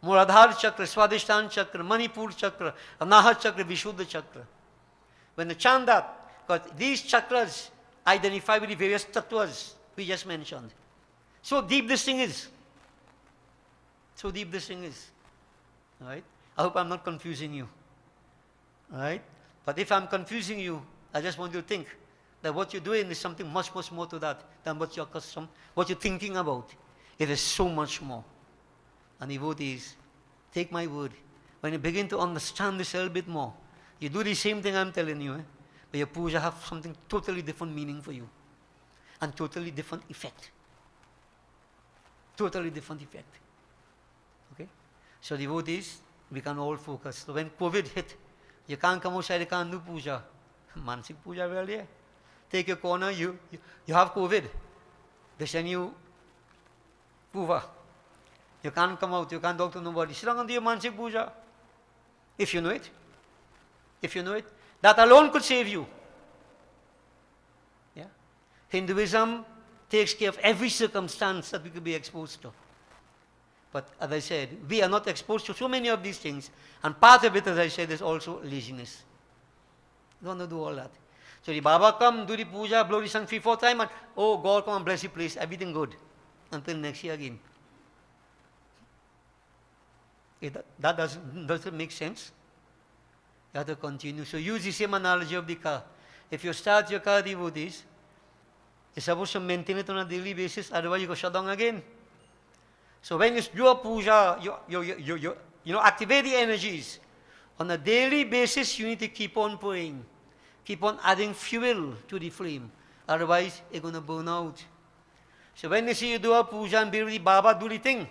Muladhara chakra, Swadhisthana chakra, Manipur chakra, Anahat chakra, Vishuddha chakra. When you chant that, because these chakras identify with the various tattvas we just mentioned. So deep this thing is. So deep this thing is. Right? I hope I'm not confusing you. Right? But if I'm confusing you, I just want you to think that what you're doing is something much more to that than what you're accustomed, what you're thinking about. It is so much more. And devotees, take my word, when you begin to understand this a little bit more, you do the same thing I'm telling you, but your puja have something totally different meaning for you. And totally different effect. Totally different effect. Okay? So devotees, we can all focus. So when COVID hit, you can't come outside, you can't do puja. Mansik puja, well, yeah. Take your corner, you have COVID. They send you puva. You can't come out, you can't talk to nobody. Sit down and do your Mansik puja. If you know it. If you know it. That alone could save you. Yeah? Hinduism takes care of every circumstance that we could be exposed to. But as I said, we are not exposed to so many of these things. And part of it, as I said, is also laziness. You don't want to do all that. So the Baba come, do the puja, blow the sun 3-4 times, and oh, God come and bless the place, everything good. Until next year again. That doesn't make sense. You have to continue. So use the same analogy of the car. If you start your car, devotees, you're supposed to maintain it on a daily basis, otherwise you go shut down again. So when you do a puja, you activate the energies. On a daily basis, you need to keep on praying. Keep on adding fuel to the flame. Otherwise, you're going to burn out. So when you see you do a puja and be with the Baba, do the thing.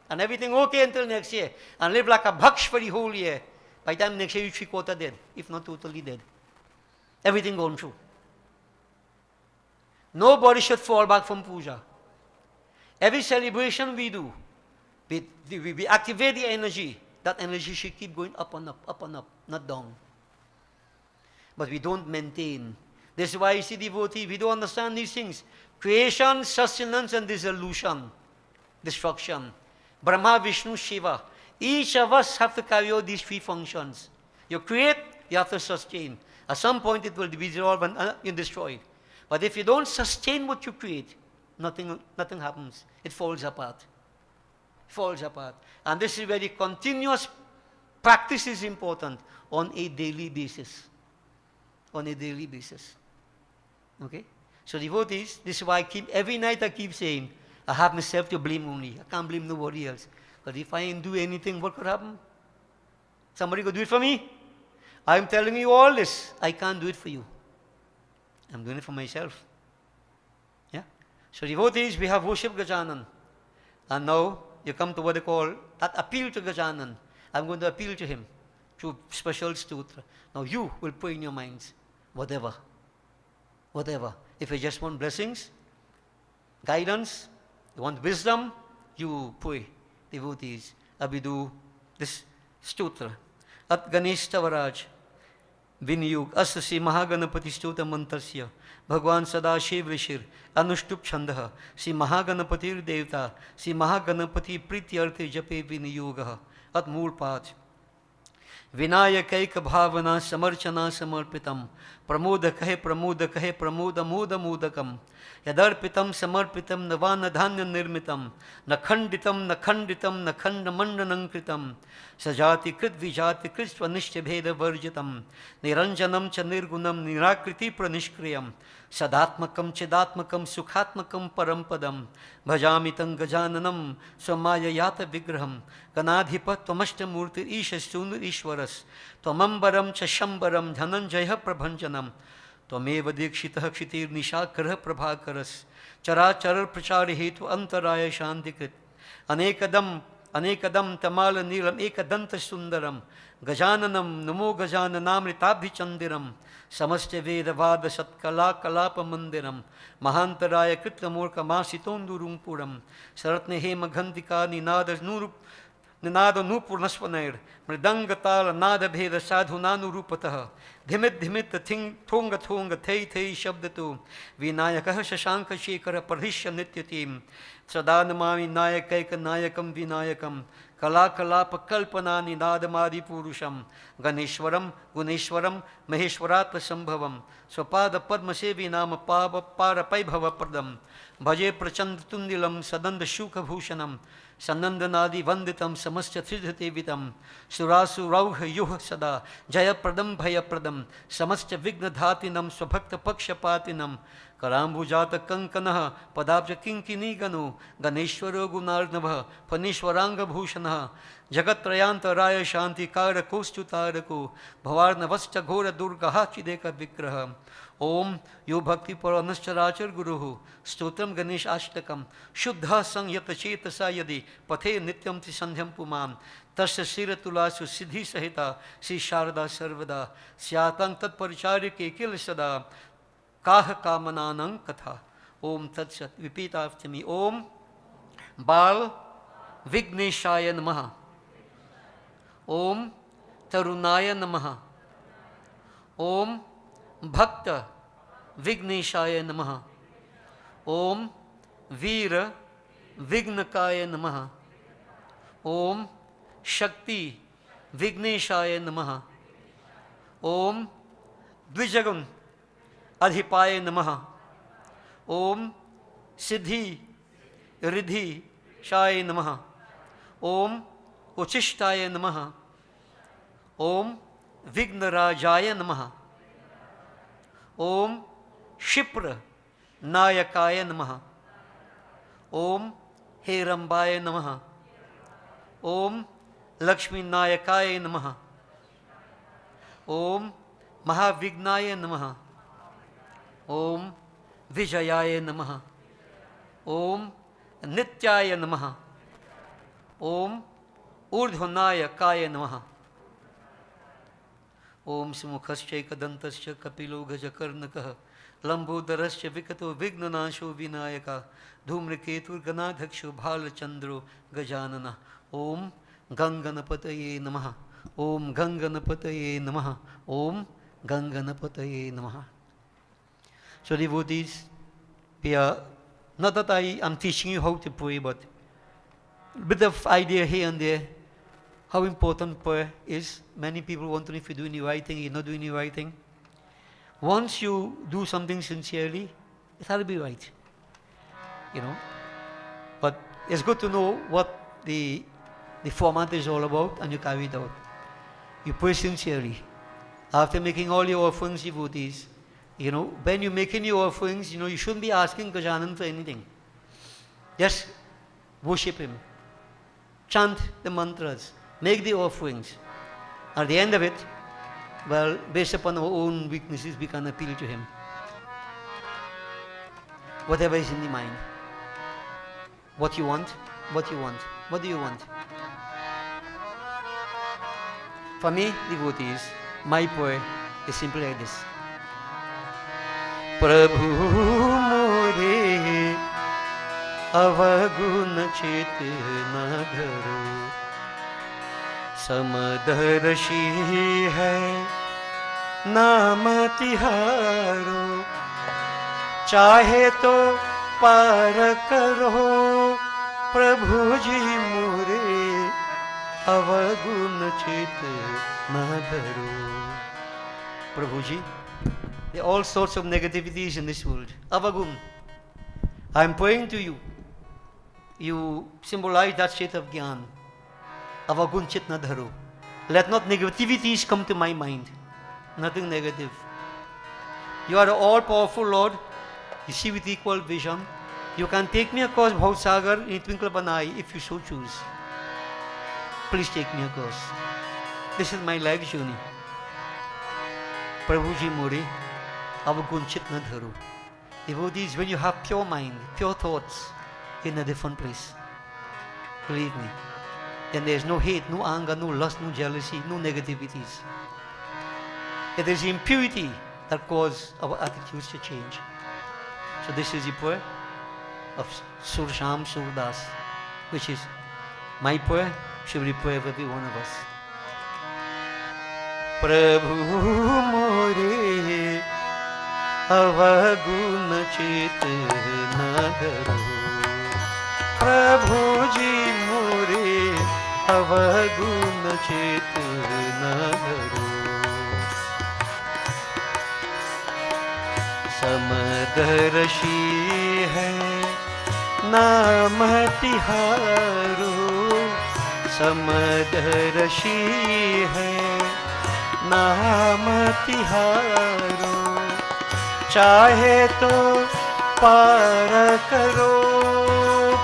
And everything okay until next year. And live like a bhaksh for the whole year. By the time next year, you're 3/4 dead. If not totally dead. Everything gone through. Nobody should fall back from puja. Every celebration we do, we activate the energy. That energy should keep going up and up, up and up, not down. But we don't maintain. This is why you see devotee, we don't understand these things. Creation, sustenance, and dissolution, destruction. Brahma, Vishnu, Shiva. Each of us have to carry out these three functions. You create, you have to sustain. At some point it will be dissolved and destroyed. But if you don't sustain what you create, nothing happens. It falls apart. Falls apart. And this is where the continuous practice is important on a daily basis. On a daily basis. Okay? So devotees, this is why every night I keep saying, I have myself to blame only. I can't blame nobody else. But if I didn't do anything, what could happen? Somebody could do it for me? I'm telling you all this. I can't do it for you. I'm doing it for myself. Yeah? So devotees, we have worshipped Gajanan. And now, you come to what they call, that appeal to Gajanan. I'm going to appeal to him through special stotra. Now you will pray in your minds, whatever. Whatever. If you just want blessings, guidance, you want wisdom, you pray, devotees. Abhidu, this stotra. At Ganesh Tavaraj, Vinayug, Asasi Mahaganapati Stota Mantasya, Bhagwan Sadashiv Rishir, Anushtup Chandaha, Si Mahaganapatir Devta, Si Mahaganapati Prityarthe Jape Vinayugaha, at Moolpat. विनायकैक भावना समर्चना समर्पितम प्रमोद कहे प्रमोद मोद मोदकम यदर्पितम समर्पितम नवान धान्य निर्मितम न खंडितम न खंड मंडनंकृतम सजाति कृत विजाति कृत स्वनिष्ठ भेद वर्जितम निरंजनम च निर्गुणम निराकृति प्रनिष्क्रियम सदात्मकम चिदात्मकम सुखात्मकम परम पदम भजामि तं गजाननम स्वमाययात विग्रहम गणाधिप त्वमष्टमूर्ति ईश सूनुर ईश्वरस त्वमंबरम च शंबरम धनंजय प्रभंजनम त्वमेव दीक्षितः क्षितिर्निशाकरः प्रभाकरस चराचर प्रचार हेतु अंतराय शांतिकृत अनेकदम तमाल नीलम एकदंत सुंदरम गजाननम नमो गजाननामृताभिचंदिरम समस्त वेदवाद सत्कला कलाप मंदिरम महांतराय कृतमूर्खमासितोन्दुरुंपुरम शरत्न हेम घंटिका निनाद नूपुर्णस्वनैर मृदंग ताल नाद भेद साधुनानुरूपतः धिमित धिमित थोंग थोंग थै थै शब्द तो विनायकः शशांक शेखर प्रहिष्य नित्यतीम सदा नमामि नायकैक नायकम विनायकम कला कलाप कल्पना निनादमादि पुरुषम गणेश्वरम गुणेश्वरम महेश्वरात्म संभवम स्वपाद पद्म सेवी नाम पाप पारपैभव प्रदम भजे प्रचंड तुंदिलम सदंद शुकभूषणम सनंदनादि वंदितम समस्त त्रिधतेवितम सुरासुरौह युह सदा जयप्रदम भयप्रदम समस्त विघ्नधातिनम स्वभक्त पक्षपातिनम कराम्बुजात कंकनः पदाब्ज किंकिनी गनो गणेश्वरो गुणार्णवः फणीश्वरांगभूषणः जगत्त्रयान्तराय शांतिकारकोस्तुतारको भवार्णवश्च घोर दुर्गः चिदेक विग्रह ओम यो भक्ति परानश्चराचर गुरु स्तोत्रम गणेश अष्टकम शुद्ध संयत चेतसा यदि पथे नित्यम त्रिसंध्यम पुमान तस्य शिर तुलासु सिद्धि सहिता श्री शारदा सर्वदा स्यातं तत्परिचार्य के किल सदा काह कामनानं कथा ओम तत्सत रिपीट आफ्टर मी ओम बाल विघ्नेशाय नमः ओम तरुणाय नमः ओम भक्त विघ्नेशाय नमः ओम वीर विघ्नकाय नमः ओम शक्ति विघ्नेशाय नमः ओम द्विजगुण अधिपाय नमः ओम सिद्धि रिद्धि शाय नमः ओम उचिष्टाय नमः ओम विघ्नराजाय नमः ओम क्षिप्र नायकाय नमः ओम हेरंबाय नमः ओम लक्ष्मी नायकाय नमः ओम महाविघ्नाय नमः ओम विजयाय नमः ओम नित्याय नमः ओम ऊर्ध्वनायकाय नमः ओम सुमुखश्चैकदन्तश्च कपिलो गजकर्णकः लंबोदरस्य विकतो विघ्ननाशो विनायक धूम्रकेतुर्गणाध्यक्षो भालचंद्रो गजानन। ओम गंगणपतये नमः। ओम गंगणपतये नमः। ओम गंगणपतये नमः। So devotees, we are, not that I am teaching you how to pray, but a bit of idea here and there, how important prayer is. Many people want to know if you're doing the right thing, you're not doing the right thing. Once you do something sincerely, it has to be right. You know. But it's good to know what the format is all about, and you carry it out. You pray sincerely. After making all your offerings, devotees, you know, when you're making your offerings, you know, you shouldn't be asking Gajanan for anything. Just worship him. Chant the mantras. Make the offerings. At the end of it, well, based upon our own weaknesses, we can appeal to him. Whatever is in the mind. What you want, what you want. What do you want? For me, devotees, my prayer is simply like this. प्रभु मोरे अवगुण चेतना धरो, समदर्शी है नाम तिहारो, चाहे तो पार करो प्रभु जी मोरे अवगुण चेतना धरो। प्रभु जी, there are all sorts of negativities in this world. Avagun, I am praying to you. You symbolize that state of Gyan. Avagun chitna dharo. Let not negativities come to my mind. Nothing negative. You are the all-powerful Lord. You see with equal vision. You can take me across Bhautsagar in a twinkle of an eye if you so choose. Please take me across. This is my life journey. Prabhuji Muri. Avagun chitna dharu. Devotees, when you have pure mind, pure thoughts, in a different place. Believe me. Then there is no hate, no anger, no lust, no jealousy, no negativities. It is impurity that causes our attitudes to change. So this is the prayer of Sursham Surdas, which is my prayer, should be the prayer of every one of us. Prabhu more अवगुण चेतना धरो, प्रभु जी मोरे अवगुण चेतना धरो, समदर्शी है नाम तिहारो, समदर्शी है नाम तिहारो, चाहे तो पार करो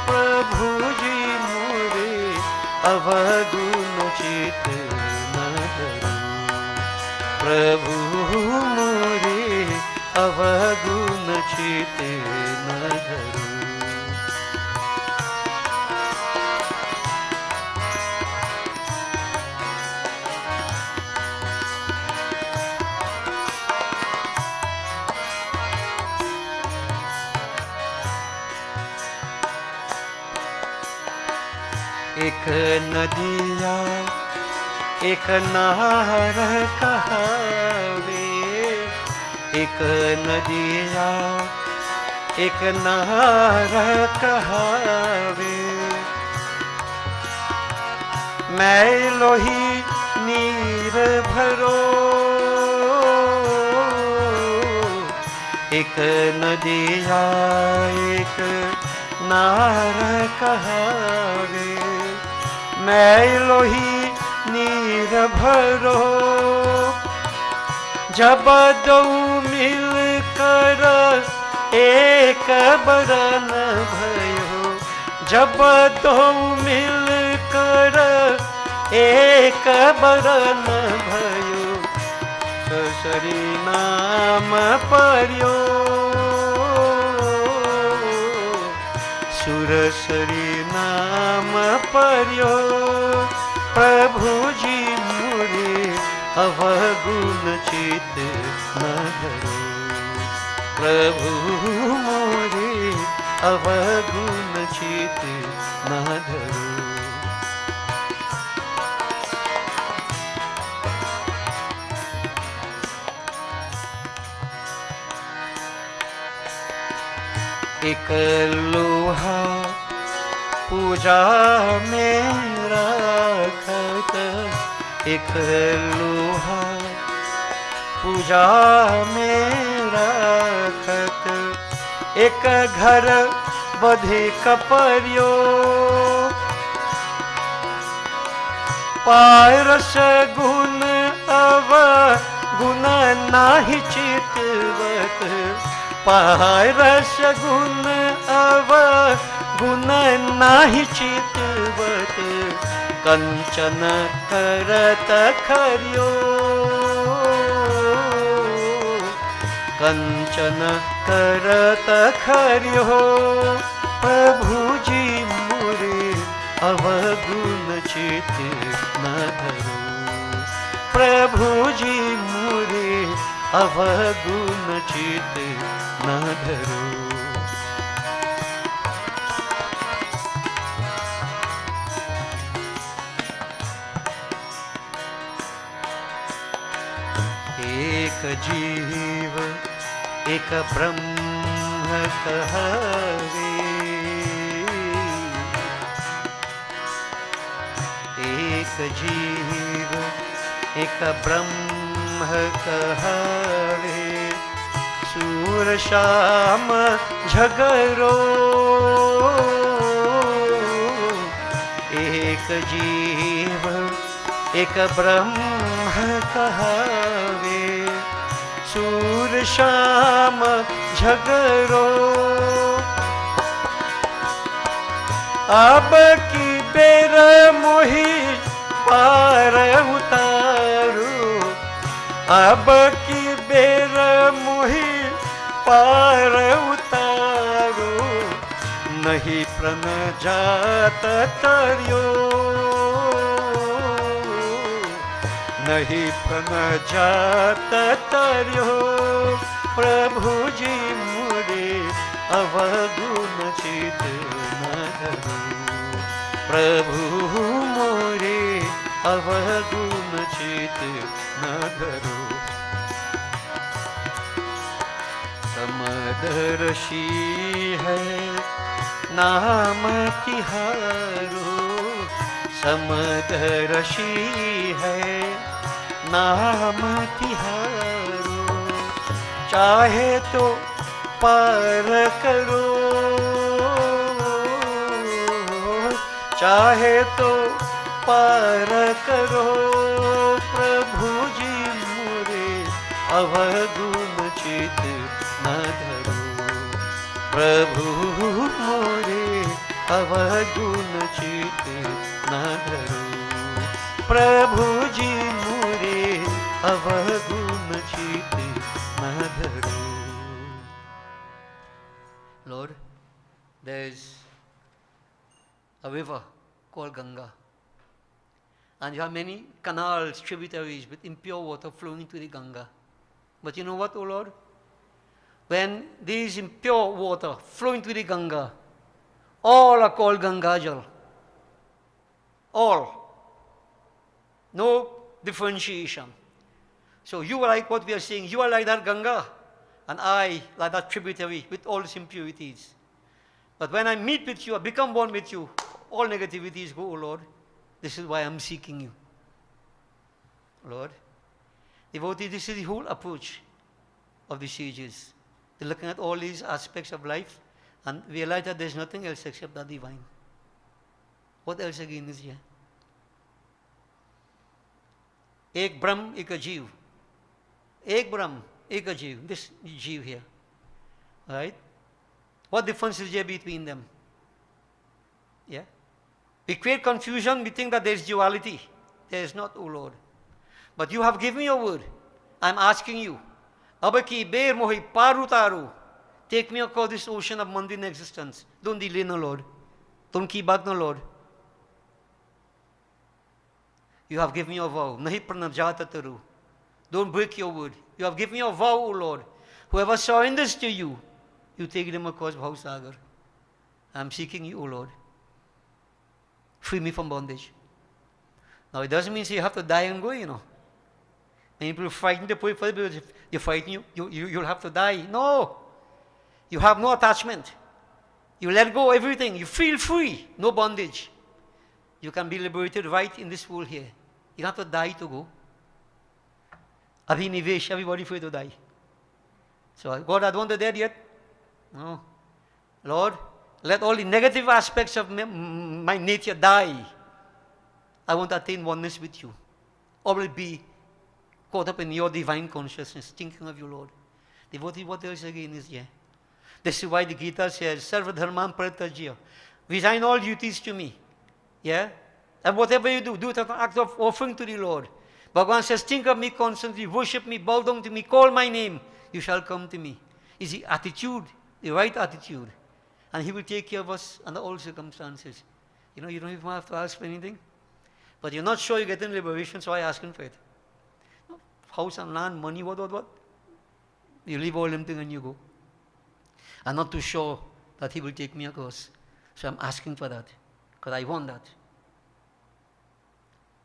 प्रभु जी मोरे अवगुण चेतना धरो, प्रभु मोरे अवगुण चेतना धरो। एक नदिया एक नार कहावे, एक नदिया एक नार कहावे, मैं लोही नीर भरो, एक नदिया एक नार कहावे, मैं लोही नीर भरो, जब दो मिल कर एक बरन भयो, जब दो मिल कर एक बरन भयो, ससरी नाम पर्यो, सुरसरी नाम पर्यो, प्रभु जी मोरे अवगुण चेतना धरो, प्रभु मोरे अवगुण चित न धरो। एक लोहा पूजा में रखत, एक लोहा पूजा में रखत, एक घर बधे कपर्यो, पारस गुण अव गुण नाही चितवत, पारस गुण अव गुण नाही चितवत, कंचन करत खर्यो, कंचन करत खर्यो, प्रभु जी मोरे अवगुण चित न धरो, प्रभु जी मोरे अवगुण चित न धरो। एक जीव एक ब्रह्म कहवे, एक जीव एक ब्रह्म कहवे, सूर श्याम झगरो, एक जीव एक ब्रह्म कहवे, सूर श्याम झगरो, अब की बेर मोहि पार उतारू, अब की बेर मोहि पार उतारू, नहीं प्रण जात तर्यो, नहीं प्रण जात तर्यो, प्रभु जी मोरे अवगुण चित न धरो, प्रभु मोरे अवगुण चित न धरो। समदर्शी है नाम तिहारो, समदर्शी है नाम तिहारो, चाहे तो पार करो, चाहे तो पार करो, प्रभु जी मोरे अवगुण चित न धरो, प्रभु मोरे अवगुण चित न धरो, प्रभु जी मोरे अवगुण चित न धरो। Lord, there is a river called Ganga, and you have many canals, tributaries with impure water flowing into the Ganga. But you know what, O Lord? When these impure water flow into the Ganga, all are called Gangajal. All. No differentiation. So you are like what we are saying, you are like that Ganga, and I like that tributary with all its impurities. But when I meet with you, I become one with you, all negativities go, O Lord. This is why I'm seeking you. Lord, devotee, this is the whole approach of the sages. They're looking at all these aspects of life and realize that there's nothing else except the divine. What else again is here? Ek Brahm, ek Jeev. Ek Brahm, ek Jeev. This Jeev here. Right? What difference is there between them? Yeah? We create confusion, we think that there is duality. There is not, O Lord. But you have given me your word. I'm asking you. Abaki bear mohi parutaru. Take me across this ocean of mundane existence. Don't delay, no Lord. Don't keep back, no Lord. You have given me your vow. Nahi pranajata taru. Don't break your word. You have given me your vow, O Lord. Whoever surrenders to you, you take them across Bhausagar. I'm seeking you, O Lord. Free me from bondage. Now, it doesn't mean you have to die and go, you know. Many people frightened to pray for it because if you frighten you'll have to die. No. You have no attachment. You let go of everything. You feel free. No bondage. You can be liberated right in this world here. You don't have to die to go. Abhinivesh, everybody afraid to die. So, God, I don't want to dead yet. No. Lord, let all the negative aspects of my nature die. I want to attain oneness with you. Always be caught up in your divine consciousness, thinking of you, Lord. Devotee, what else again is here? This is why the Gita says, Sarva dharman parityajya. Resign all duties to me. Yeah? And whatever you do it as an act of offering to the Lord. Bhagavan says, think of me constantly, worship me, bow down to me, call my name. You shall come to me. Is the attitude, the right attitude. And He will take care of us under all circumstances. You know, you don't even have to ask for anything. But you're not sure you're getting liberation, so I ask Him for it. House and land, money, what? You leave all them things and you go. I'm not too sure that He will take me across. So I'm asking for that. Because I want that.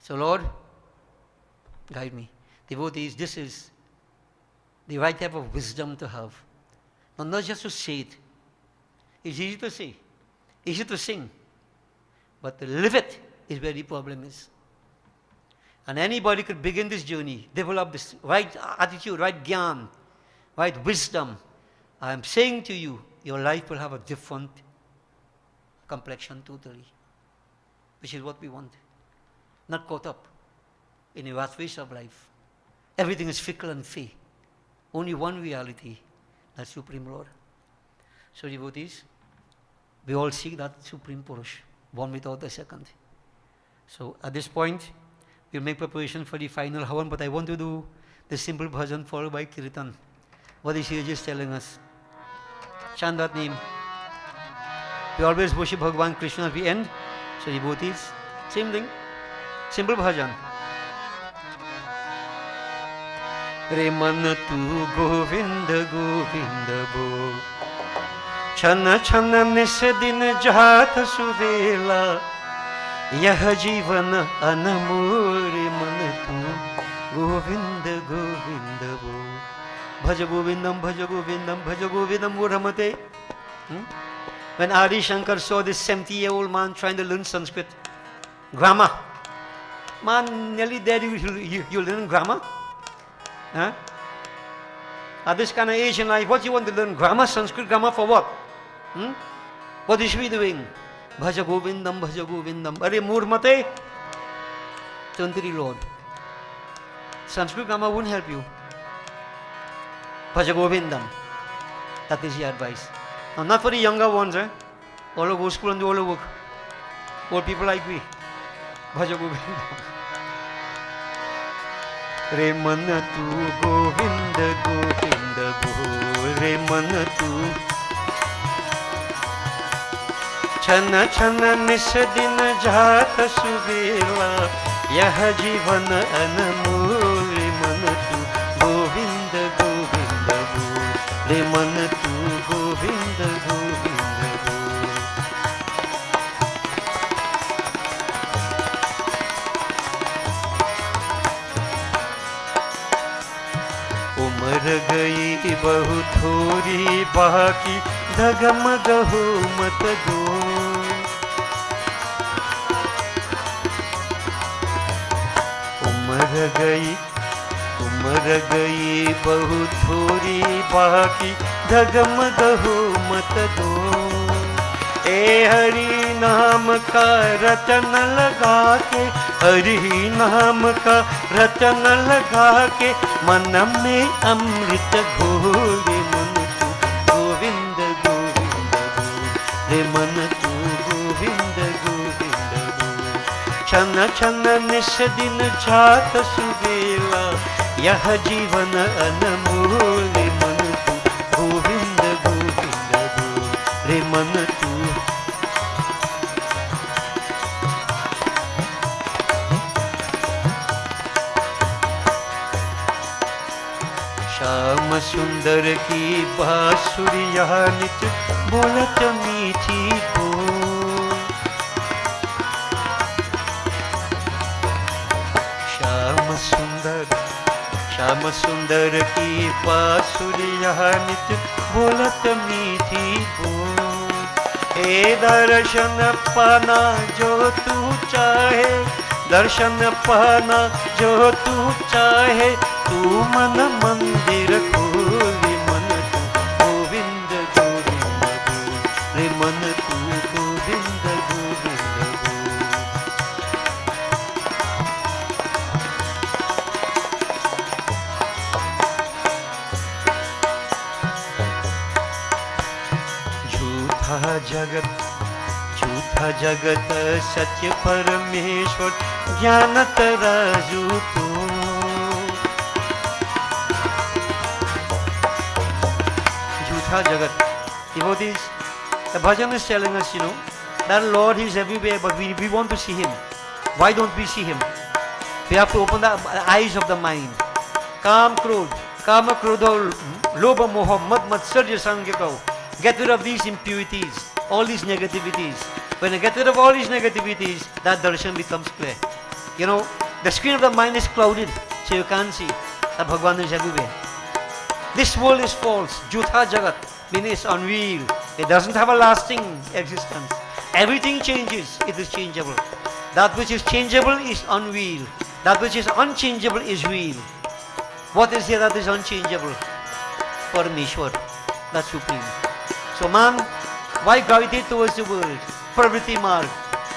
So Lord, guide me. Devotees, this is the right type of wisdom to have. Now, not just to say it. It's easy to say. Easy to sing. But to live it is where the problem is. And anybody could begin this journey, develop this right attitude, right gyan, right wisdom. I am saying to you, your life will have a different complexion totally. Which is what we want. Not caught up in the rat race of life. Everything is fickle and fey. Only one reality, that's Supreme Lord. So devotees, we all seek that Supreme Purush, one without a second. So at this point, we'll make preparation for the final Havan, but I want to do the simple bhajan followed by Kirtan. What is he just telling us? Chant that name. We always worship Bhagavan Krishna at the end. So devotees, same thing. Simple bhajan. Re man tu Govinda Govinda bo Chana chana nis din jaat suvela Yah jivan anamur man tu Govinda Govinda bo Bhaja Govindam Bhaja Govindam Bhaja Govindam Muramate. When Adi Shankar saw this 70-year-old man trying to learn Sanskrit grammar, man nearly dead, you learn grammar? Huh? At this kind of age in life, what do you want to learn? Grammar, Sanskrit grammar for what? What is we doing? Bhaja Govindam, Bhaja Govindam. Are Murmate? Turn to the Lord. Sanskrit grammar won't help you. Bhaja Govindam. That is the advice. Now, not for the younger ones, eh? All who go to school and do all the work. Old people like we. Bhaja Govindam. Re man tu Govinda Govinda bo Re man tu Chana chana nis din jaat suvela Yah jivan anamol Re man tu Govinda Govinda bo Re man tu Govinda Govinda bo उम्र गई बहु थोड़ी बाकी धगम गहो मत गो उम्र गई बहु थोड़ी बाकी धगम गहो मत गो ए हरि नाम का रतन लगा के हरि नाम का रतन लगा के मन में अमृत घोरे मन तू गोविंद गोविंद रे मन तू गोविंद गोविंद छन छन निश दिन जात सुबेला यह जीवन अनमोल मन तू गोविंद गोविंद रे मन तू श्याम सुंदर की बांसुरिया नित बोलत मीठी बोल। श्याम सुंदर की बांसुरिया नित बोलत मीठी बोल। हे दर्शन पाना जो तू चाहे, दर्शन पाना जो तू चाहे, तू मन मंदिर खोले मन तू गोविंद गोविंद बोल रे, मन तू गोविंद गोविंद बोल। झूठा जगत सत्य परमेश्वर ज्ञान तराजू तो। झूठा जगत, devotees, the bhajan is telling us, that Lord is everywhere, but we want to see Him. Why don't we see Him? We have to open the eyes of the mind. Kam krodha, lobha moha mad matsarya sangyakau. Get rid of these impurities, all these negativities. When you get rid of all these negativities, that darshan becomes clear. The screen of the mind is clouded, so you can't see that Bhagavan is everywhere. This world is false. Jhutha jagat, meaning it's unreal. It doesn't have a lasting existence. Everything changes, it is changeable. That which is changeable is unreal. That which is unchangeable is real. What is here that is unchangeable? Parameshwar, that's supreme. So man, why gravitate towards the world? Pravritti marg.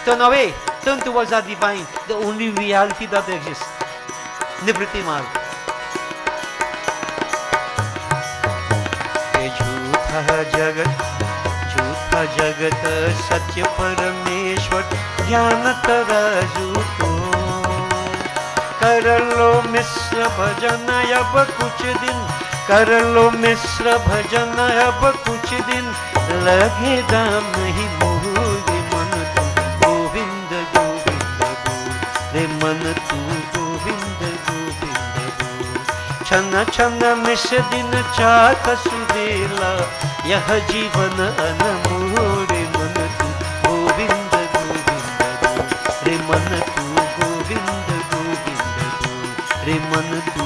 Turn away, turn towards that divine, the only reality that exists. Nivritti marg. झूठा जगत सत्य परमेश्वर ज्ञान तराजू तो। कर लो मिश्र भजन अब कुछ दिन, कर लो मिश्र भजन अब कुछ दिन, लगे दाम नहीं मोहे मन तू गोविंद गोविंद बोल रे, मन तू गोविंद गोविंद बोल। छन छन मिश दिन चाक सुदेला, यह जीवन अनमोल मन तू गोविंद गोविंद बोल रे, मन तू गोविंद गोविंद बोल रे, मन तू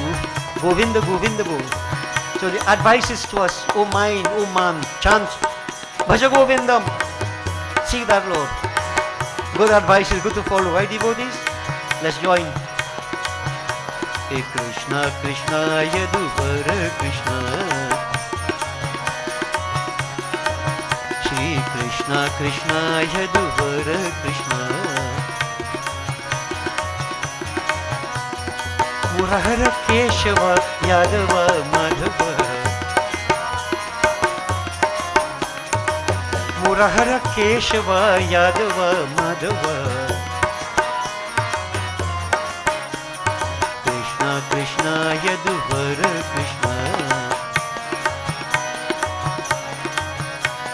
गोविंद गोविंद बोल। So the advice is to us, O mind, O man, chant Bhaja Govindam. See that Lord. Good advice is good to follow, right devotees? Let's join. Hey Krishna Krishna Yaduvara Krishna, Shri Krishna Krishna Yaduvara Krishna, Murahara Keshava Yadava Madhava, Murahara Keshava Yadava Madhava, Krishna Krishna Yaduvara Krishna,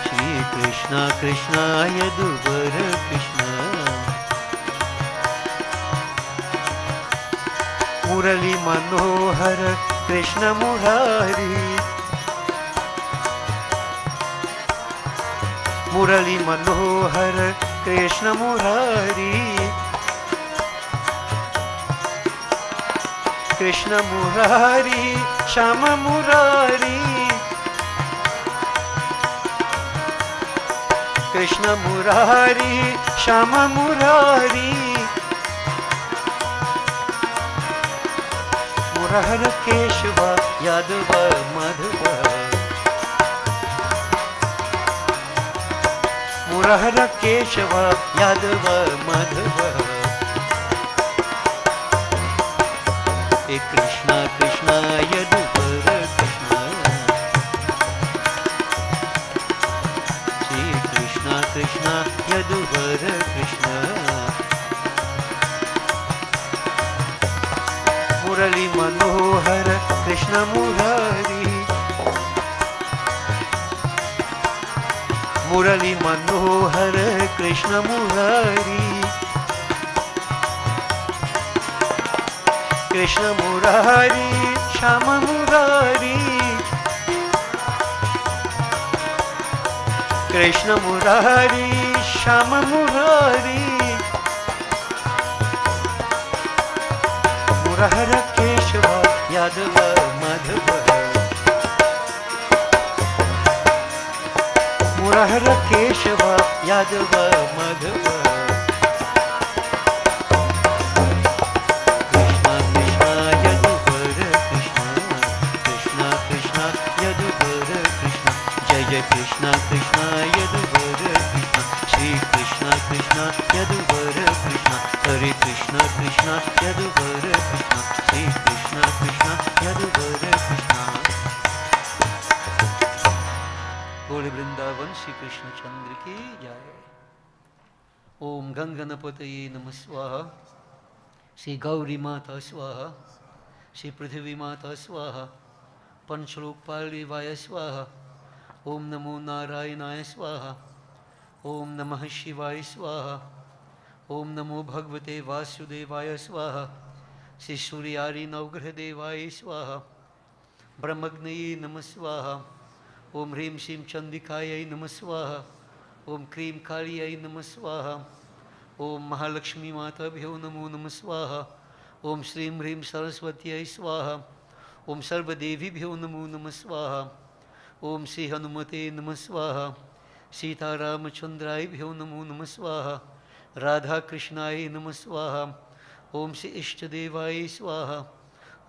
Shri Krishna Krishna Yaduvara Krishna, Murali Manohar Krishna Murari, Murali Manohar Krishna Murari, Krishna Murari, Shama Murari, Krishna Murari, Shama Murari, Murahara Keshava Yadava Madhava, Murahara Keshava Yadava Madhava, Hey Krishna Krishna Yaduvara Krishna, Shri Krishna Krishna Yaduvara Krishna, Murali Manohar Krishna Murari, Murali Manohar Krishna Murari, Krishna Murari, Shyam Murari, Krishna Murari Shyam Murari, मुरहर Keshav Yadav Madhav, मुरहर Keshav Yadav Madhav, Krishna Krishna Yaduvar Krishna, Krishna Krishna Yaduvar Krishna, जय जय कृष्ण कृष्ण यदुवर कृष्ण, श्री कृष्ण कृष्ण यदुवर कृष्ण, हरे कृष्ण कृष्ण यदुवर कृष्ण, श्री कृष्ण कृष्ण यदुवर कृष्ण। बोले वृंदावन श्री कृष्ण चंद्र की जय। ओम गंगनपतये नमः स्वाहा, श्री गौरी माता स्वाहा, श्री पृथ्वी माता स्वाहा, पंचलोकपाल देवाय स्वाहा, ओम नमो नारायणाय स्वाहा, ओम नमः शिवाय स्वाहा, ओम नमो भगवते वासुदेवाय स्वाहा, श्री सूर्यारि नवग्रह देवाय स्वाहा, ब्रह्मग्नये नमः स्वाहा, ओम ह्रीं श्रीं चंडिकायै नमः स्वाहा, ओम क्रीं कालियै नमः स्वाहा, ओम महालक्ष्मी माताभ्यो नमो नमः स्वाहा, ओम श्रीं ह्रीं सरस्वत्यै स्वाहा, ओम सर्वदेवीभ्यो नमो नमः स्वाहा, ओम श्री हनुमते नमः स्वाहा, सीतारामचंद्राभ्यो नमो नमः स्वाहा, राधा कृष्णाय नमः स्वाहा, ओम श्री इष्टदेवाय स्वाहा,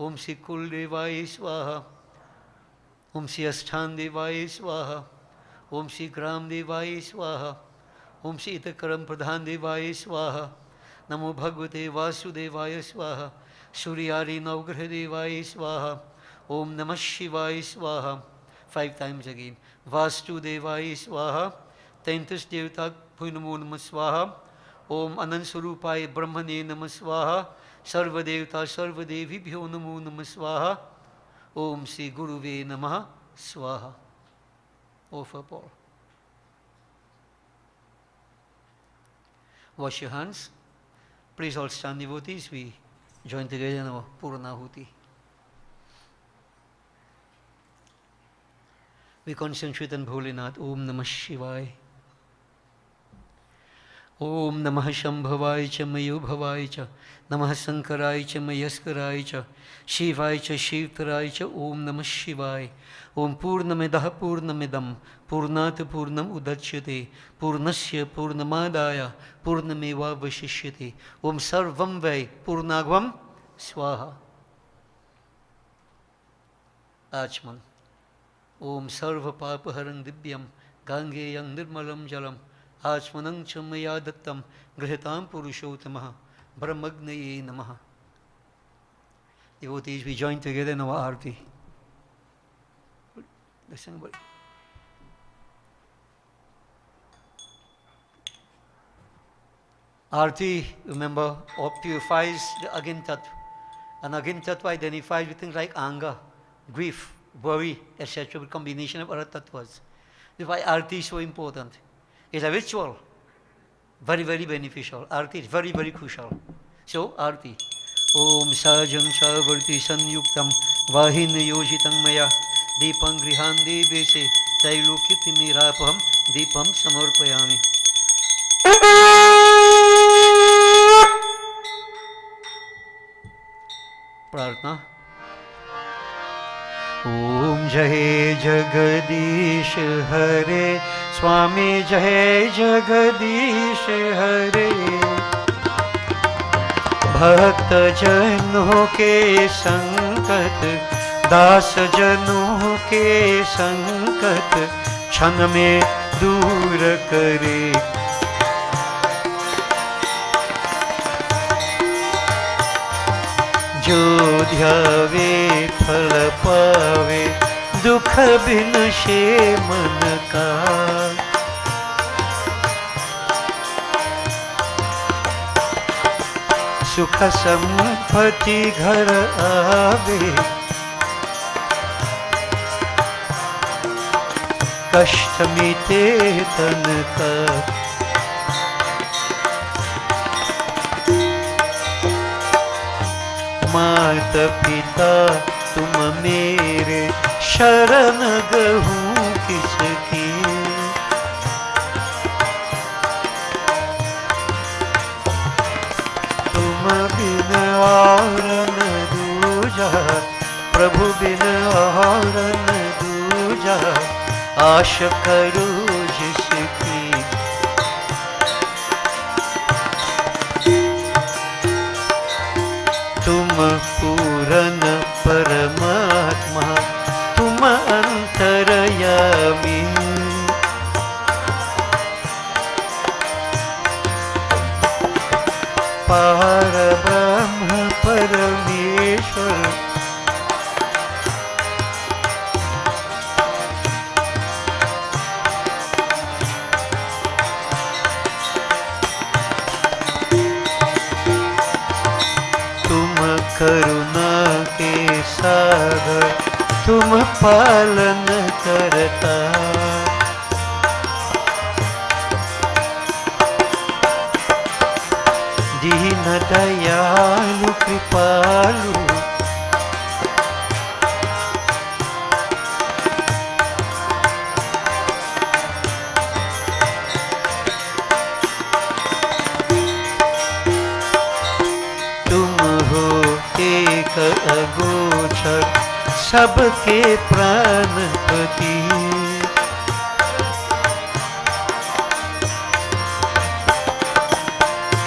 ओम श्री कुलदेवाय स्वाहा, ओम श्री अष्टान देवाय स्वाहा, ओम श्री ग्राम देवाय स्वाहा, ओम श्री इतकरम प्रधान देवाय स्वाहा, नमो भगवते वासुदेवाय स्वाहा, सूर्यारि नवग्रह देवाय स्वाहा, ओम नमः शिवाय स्वाहा, 5 times again, वासुदेवाय स्वाहा, 33 देवता नमो नमः स्वाहा, ओम अनंत स्वरूपाय ब्रह्मणे नमः स्वाहा, सर्वदेवता सर्वदेवीभ्यो नमो नमः स्वाहा, ओम श्री गुरुवे नमः स्वाहा. Offer Paul. Wash your hands. Please all stand, devotees. We join together in our Puranahuti. We concentrate on Bholinath. Om Namah Shivaya. Om Namah Shambhavaya cha Mayubhavaya cha, Namah Sankaraya cha Mayaskaraya cha, Shivaya cha Shivtaraya cha. Om Namah Shivaya. Om Purnamidah Purnamidam Purnat Purnam Udachyate Purnasya Purnamadaya Purnameva Vashishyate. Om Sarvam Vai Purnagvam Swaha. Achman. Om Sarva Papaharang Divyam Gangeyang Nirmalam Jalam Achmanang Chamaya Dattam Grihitam Purushottamaha Brahmagnaye Namaha. Devotees, we join together in our arti. Listen, buddy. Arti, remember, purifies the Agin Tattva. And Agin Tattva identifies with things like anger, grief, worry, etc. with combination of other tattvas. That's why Arti is so important. It's a ritual, very, very beneficial. Arti is very, very crucial. So, Arti. Om Sajam Chavarti Sanyuktam Vahin Yojitam Maya Deepam Grihan Devese Tailokiti Mirapam Deepam Samarpayami. Prarthana. Om Jai Jagadish Hare Swami Jai Jagadish Hare भक्त जनों के संकट दास जनों के संकट क्षण में दूर करे जो ध्यावे फल पावे दुख बिनशे मन का सुख संपत्ति घर आवे कष्ट मिटे तन का माता पिता तुम मेरे शरण गहूँ किसकी। तुम बिन और न दूजा, प्रभु बिन और न दूजा, आश करूँ जिसकी। तुम पूरन परमात्मा, तुम अंतरयामी। पार ब्रह्म परमेश्वर, करुणा के सागर, तुम पालन करता। दीन दयालु कृपालु, अगोचर सबके प्राणपति।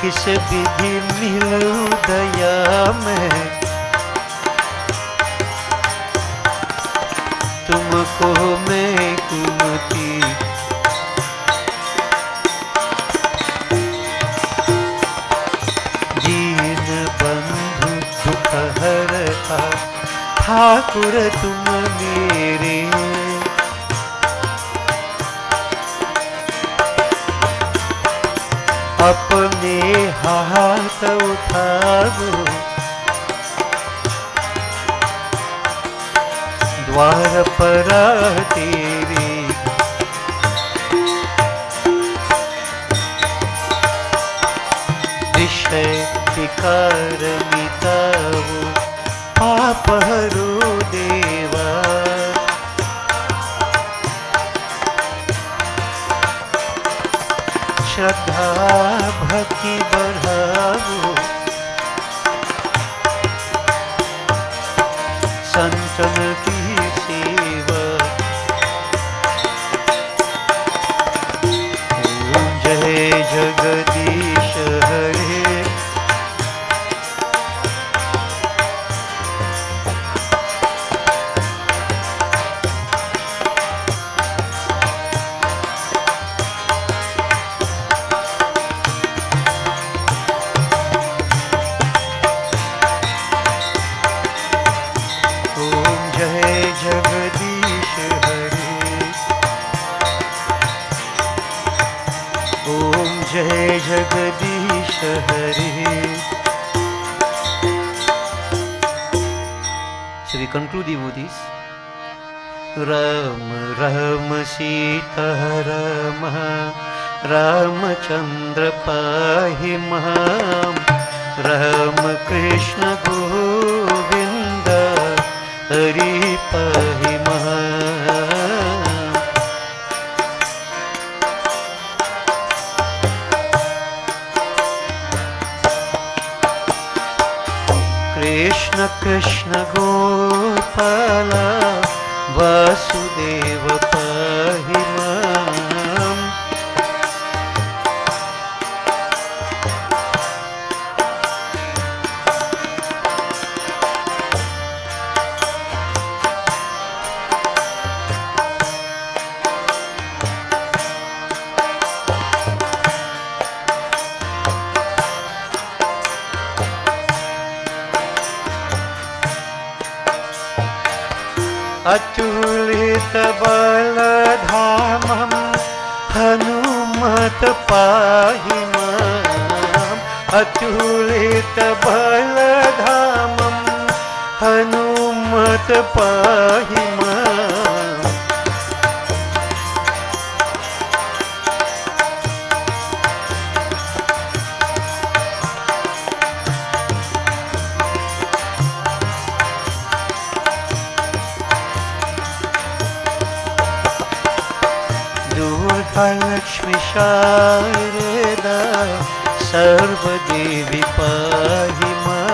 किस विधि मिलूं दया में, तुमको मैं कुमति। दीन बंधु दुख हरता, ठाकुर तुम मेरे। अपने हाथ उठाओ, द्वार पर तेरे। विषय विकार मिटाओ, पाप हरो देवा। श्रद्धा भक्ति बढ़ाओ, संतन की सेवा। ओम जय जगदीश हरे, जगदीश हरे। ओम जय जगदीश हरे। So we conclude the devotees. Ram Ram Sita Ram, Ramchandra पाहि मां। राम कृष्ण गोविंद हरि पाहि मां। कृष्ण कृष्ण गोपाल वासुदेव पाहि मां। अतुलित बलधामं हनुमत पाहि मां। अतुलित बलधामं हनुमत पाहि मां। Mahalakshmi Sharada Sarvadevi Pahi Mam.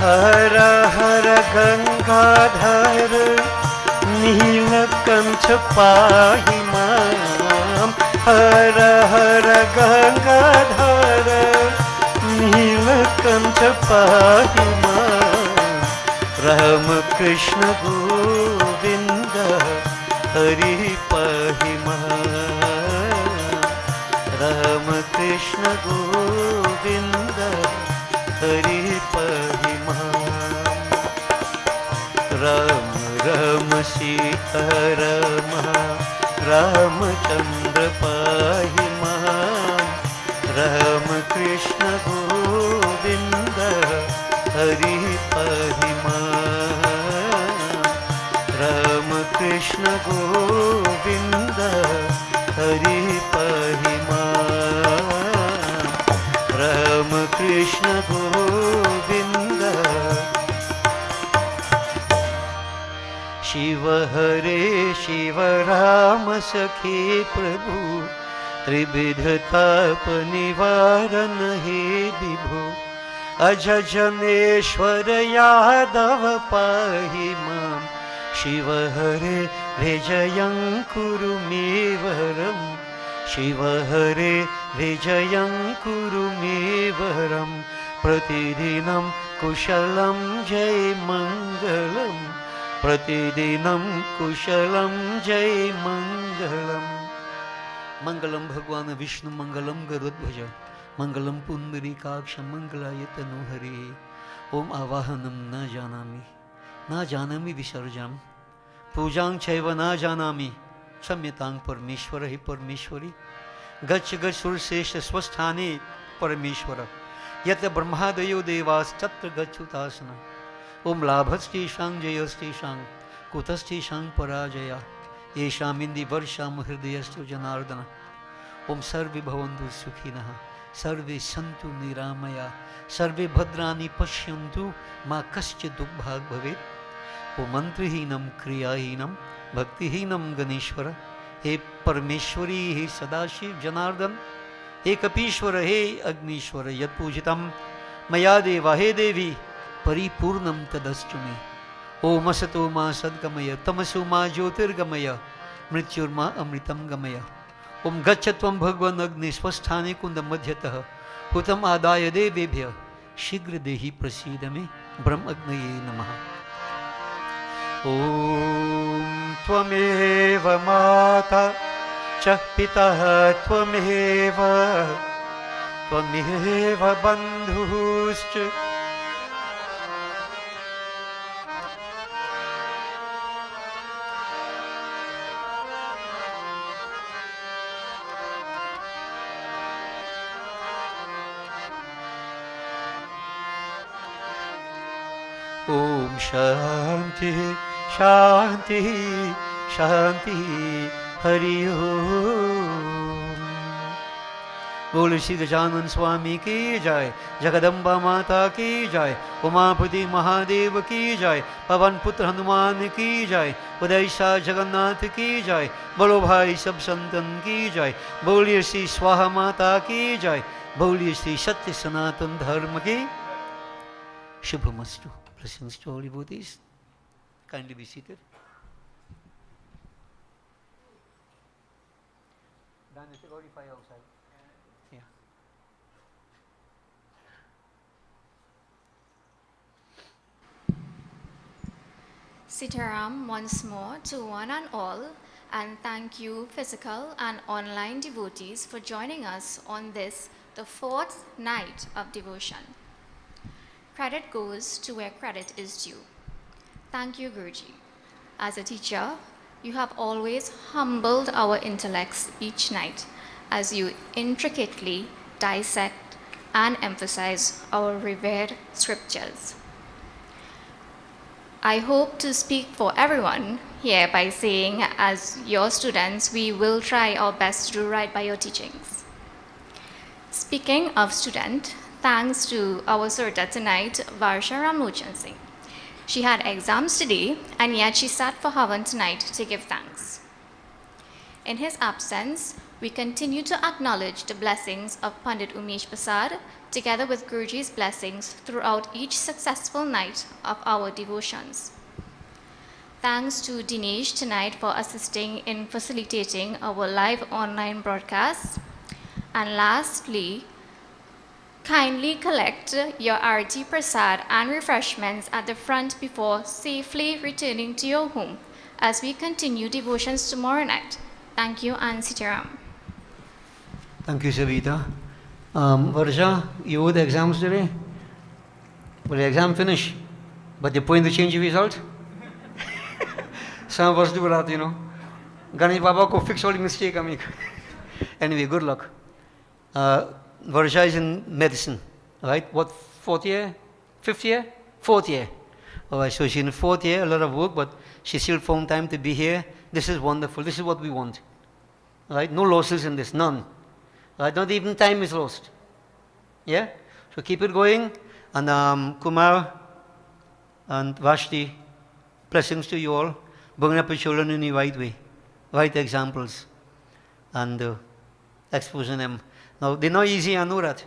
हर हर गंगाधर नीलकंठ पाहि माम. हर हर गंगाधर नीलकंठ पाहि माम. राम कृष्ण गोविंद हरि पाहि माम. राम कृष्ण गोविंद हरि पाहि माम. राम राम सीता राम रामचंद्र पाहि माम. राम कृष्ण गोविंद हरि पाहि माम. राम कृष्ण गोविंद हरि पाहि माम. राम कृष्ण गोविंद. शिव हरे शिव राम सखे प्रभु त्रिविध ताप निवारण हे विभु. अज जनेश्वर यादव पाहि माम. शिव हरे विजयं कुरु मे वरम. शिव हरे विजयं कुरु मे वरम. प्रतिदिनं कुशलं जय मंगलम. प्रतिदिनं कुशलं जय मंगलम. मंगलम भगवान विष्णु मंगलम गरुड़ध्वज मंगलम पुंडरीकाक्ष मंगलाय तनोहरि. ओम आवाहनं न जानामि न जानामि विसर्जं. पूजां चैव न जानामि क्षम्यतां परमेश्वर हि परमेश्वरी. गच्छ गच्छ सुरश्रेष्ठ स्वस्थाने परमेश्वर. यत् ब्रह्मादयो देवास्तत्र गच्छुतासना. ओम लाभस्तेषां जयस्तेषां कुतस्तेषां पराजया. येषामिन्दी वर्षां हृदयस्तु जनार्दन. ओम सर्वे भवन्तु सुखिनः सर्वे सन्तु निरामया. सर्वे भद्राणि पश्यन्तु मा कश्चित् दुर्भाग् भवेत्. ओम मंत्रहीनं क्रियाहीनं भक्तिहीनं गणेश्वर. हे परमेश्वरी हे सदाशिव जनार्दन. हे कपीश्वर हे अग्नीश्वर. यत्पूजितं मया देवा हे देवी परिपूर्णं तदस्तु मे. ओम असतो मा सद्गमय तमसो मा ज्योतिर्गमय मृत्युर्मा अमृतं गमय. ओम गच्छ त्वं भगवन् अग्नि स्वस्थाने कुंद मध्यतः हुतम् आदाय देवेभ्य शीघ्र देहि प्रसीद मे. ब्रह्मग्नये नमः. ओम त्वमेव माता च पितः त्वमेव त्वमेव बन्धुश्च. ओम शांति शांति शांति हरि ओम. बोल श्री गजानन स्वामी की जय. जगदम्बा माता की जय. उमापति महादेव की जय. पवन पुत्र हनुमान की जय. उदय शाह जगन्नाथ की जय. बोलो भाई सब संतन की जय. बोलिए श्री स्वाहा माता की जय. बोलिए श्री सत्य सनातन धर्म की. शुभमस्तु. Blessings to all devotees. Kindly be seated. Dan, is it already 5 outside? Yeah. Sitaram once more to one and all, and thank you physical and online devotees for joining us on this, the fourth night of devotion. Credit goes to where credit is due. Thank you, Guruji. As a teacher, you have always humbled our intellects each night as you intricately dissect and emphasize our revered scriptures. I hope to speak for everyone here by saying, as your students, we will try our best to do right by your teachings. Speaking of student, thanks to our Surta tonight, Varsha Ramlochan Singh. She had exams today, and yet she sat for Havan tonight to give thanks. In his absence, we continue to acknowledge the blessings of Pandit Umesh Prasad, together with Guruji's blessings throughout each successful night of our devotions. Thanks to Dinesh tonight for assisting in facilitating our live online broadcast. And lastly, kindly collect your Arti Prasad and refreshments at the front before safely returning to your home as we continue devotions tomorrow night. Thank you, and Sitaram. Thank you, Savita. Varsha, you owe the exams today? Well, the exam finished, but you're going to change the result? Some of us do that, you know. Ganesh Baba ko fix all the mistake I make. Anyway, good luck. Varsha is in medicine, right? What, fourth year? Fifth year? Fourth year. All right, so she's in the fourth year, a lot of work, but she still found time to be here. This is wonderful. This is what we want. Right? No losses in this, none. Right? Not even time is lost. Yeah? So keep it going. And Kumar and Vashti, blessings to you all. Bringing up your children in the right way, right examples, and exposing them. Now, they're not easy, I know that.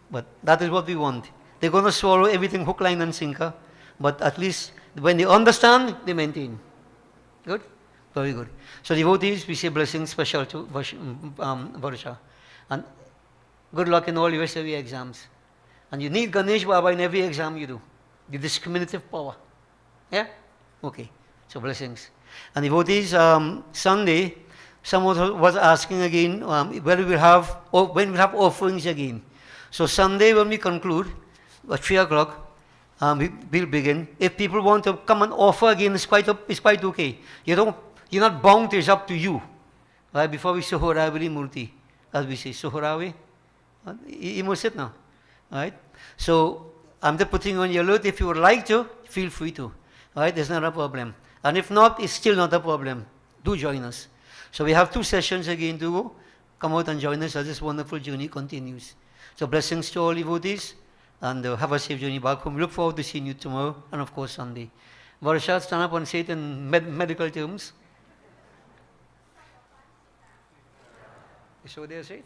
But that is what we want. They're going to swallow everything hook, line, and sinker. But at least when they understand, they maintain. Good? Very good. So devotees, we say blessings special to Varsha. And good luck in all your rest of your exams. And you need Ganesh Baba in every exam you do. The discriminative power. Yeah? Okay. So blessings. And devotees, Sunday, someone was asking again when we have offerings again. So Sunday when we conclude, at 3 o'clock, we'll begin. If people want to come and offer again, it's quite okay. You're not bound, it's up to you. Right? Before we Sohoravali Murti, as we say, Sohoravi, you must sit now. Right? So I'm just putting on your alert. If you would like to, feel free to. Right? There's not a problem. And if not, it's still not a problem. Do join us. So we have 2 sessions again to go. Come out and join us as this wonderful journey continues. So blessings to all devotees, and have a safe journey back home. We look forward to seeing you tomorrow, and of course Sunday. Varsha, stand up and say it in medical terms. So there, say it.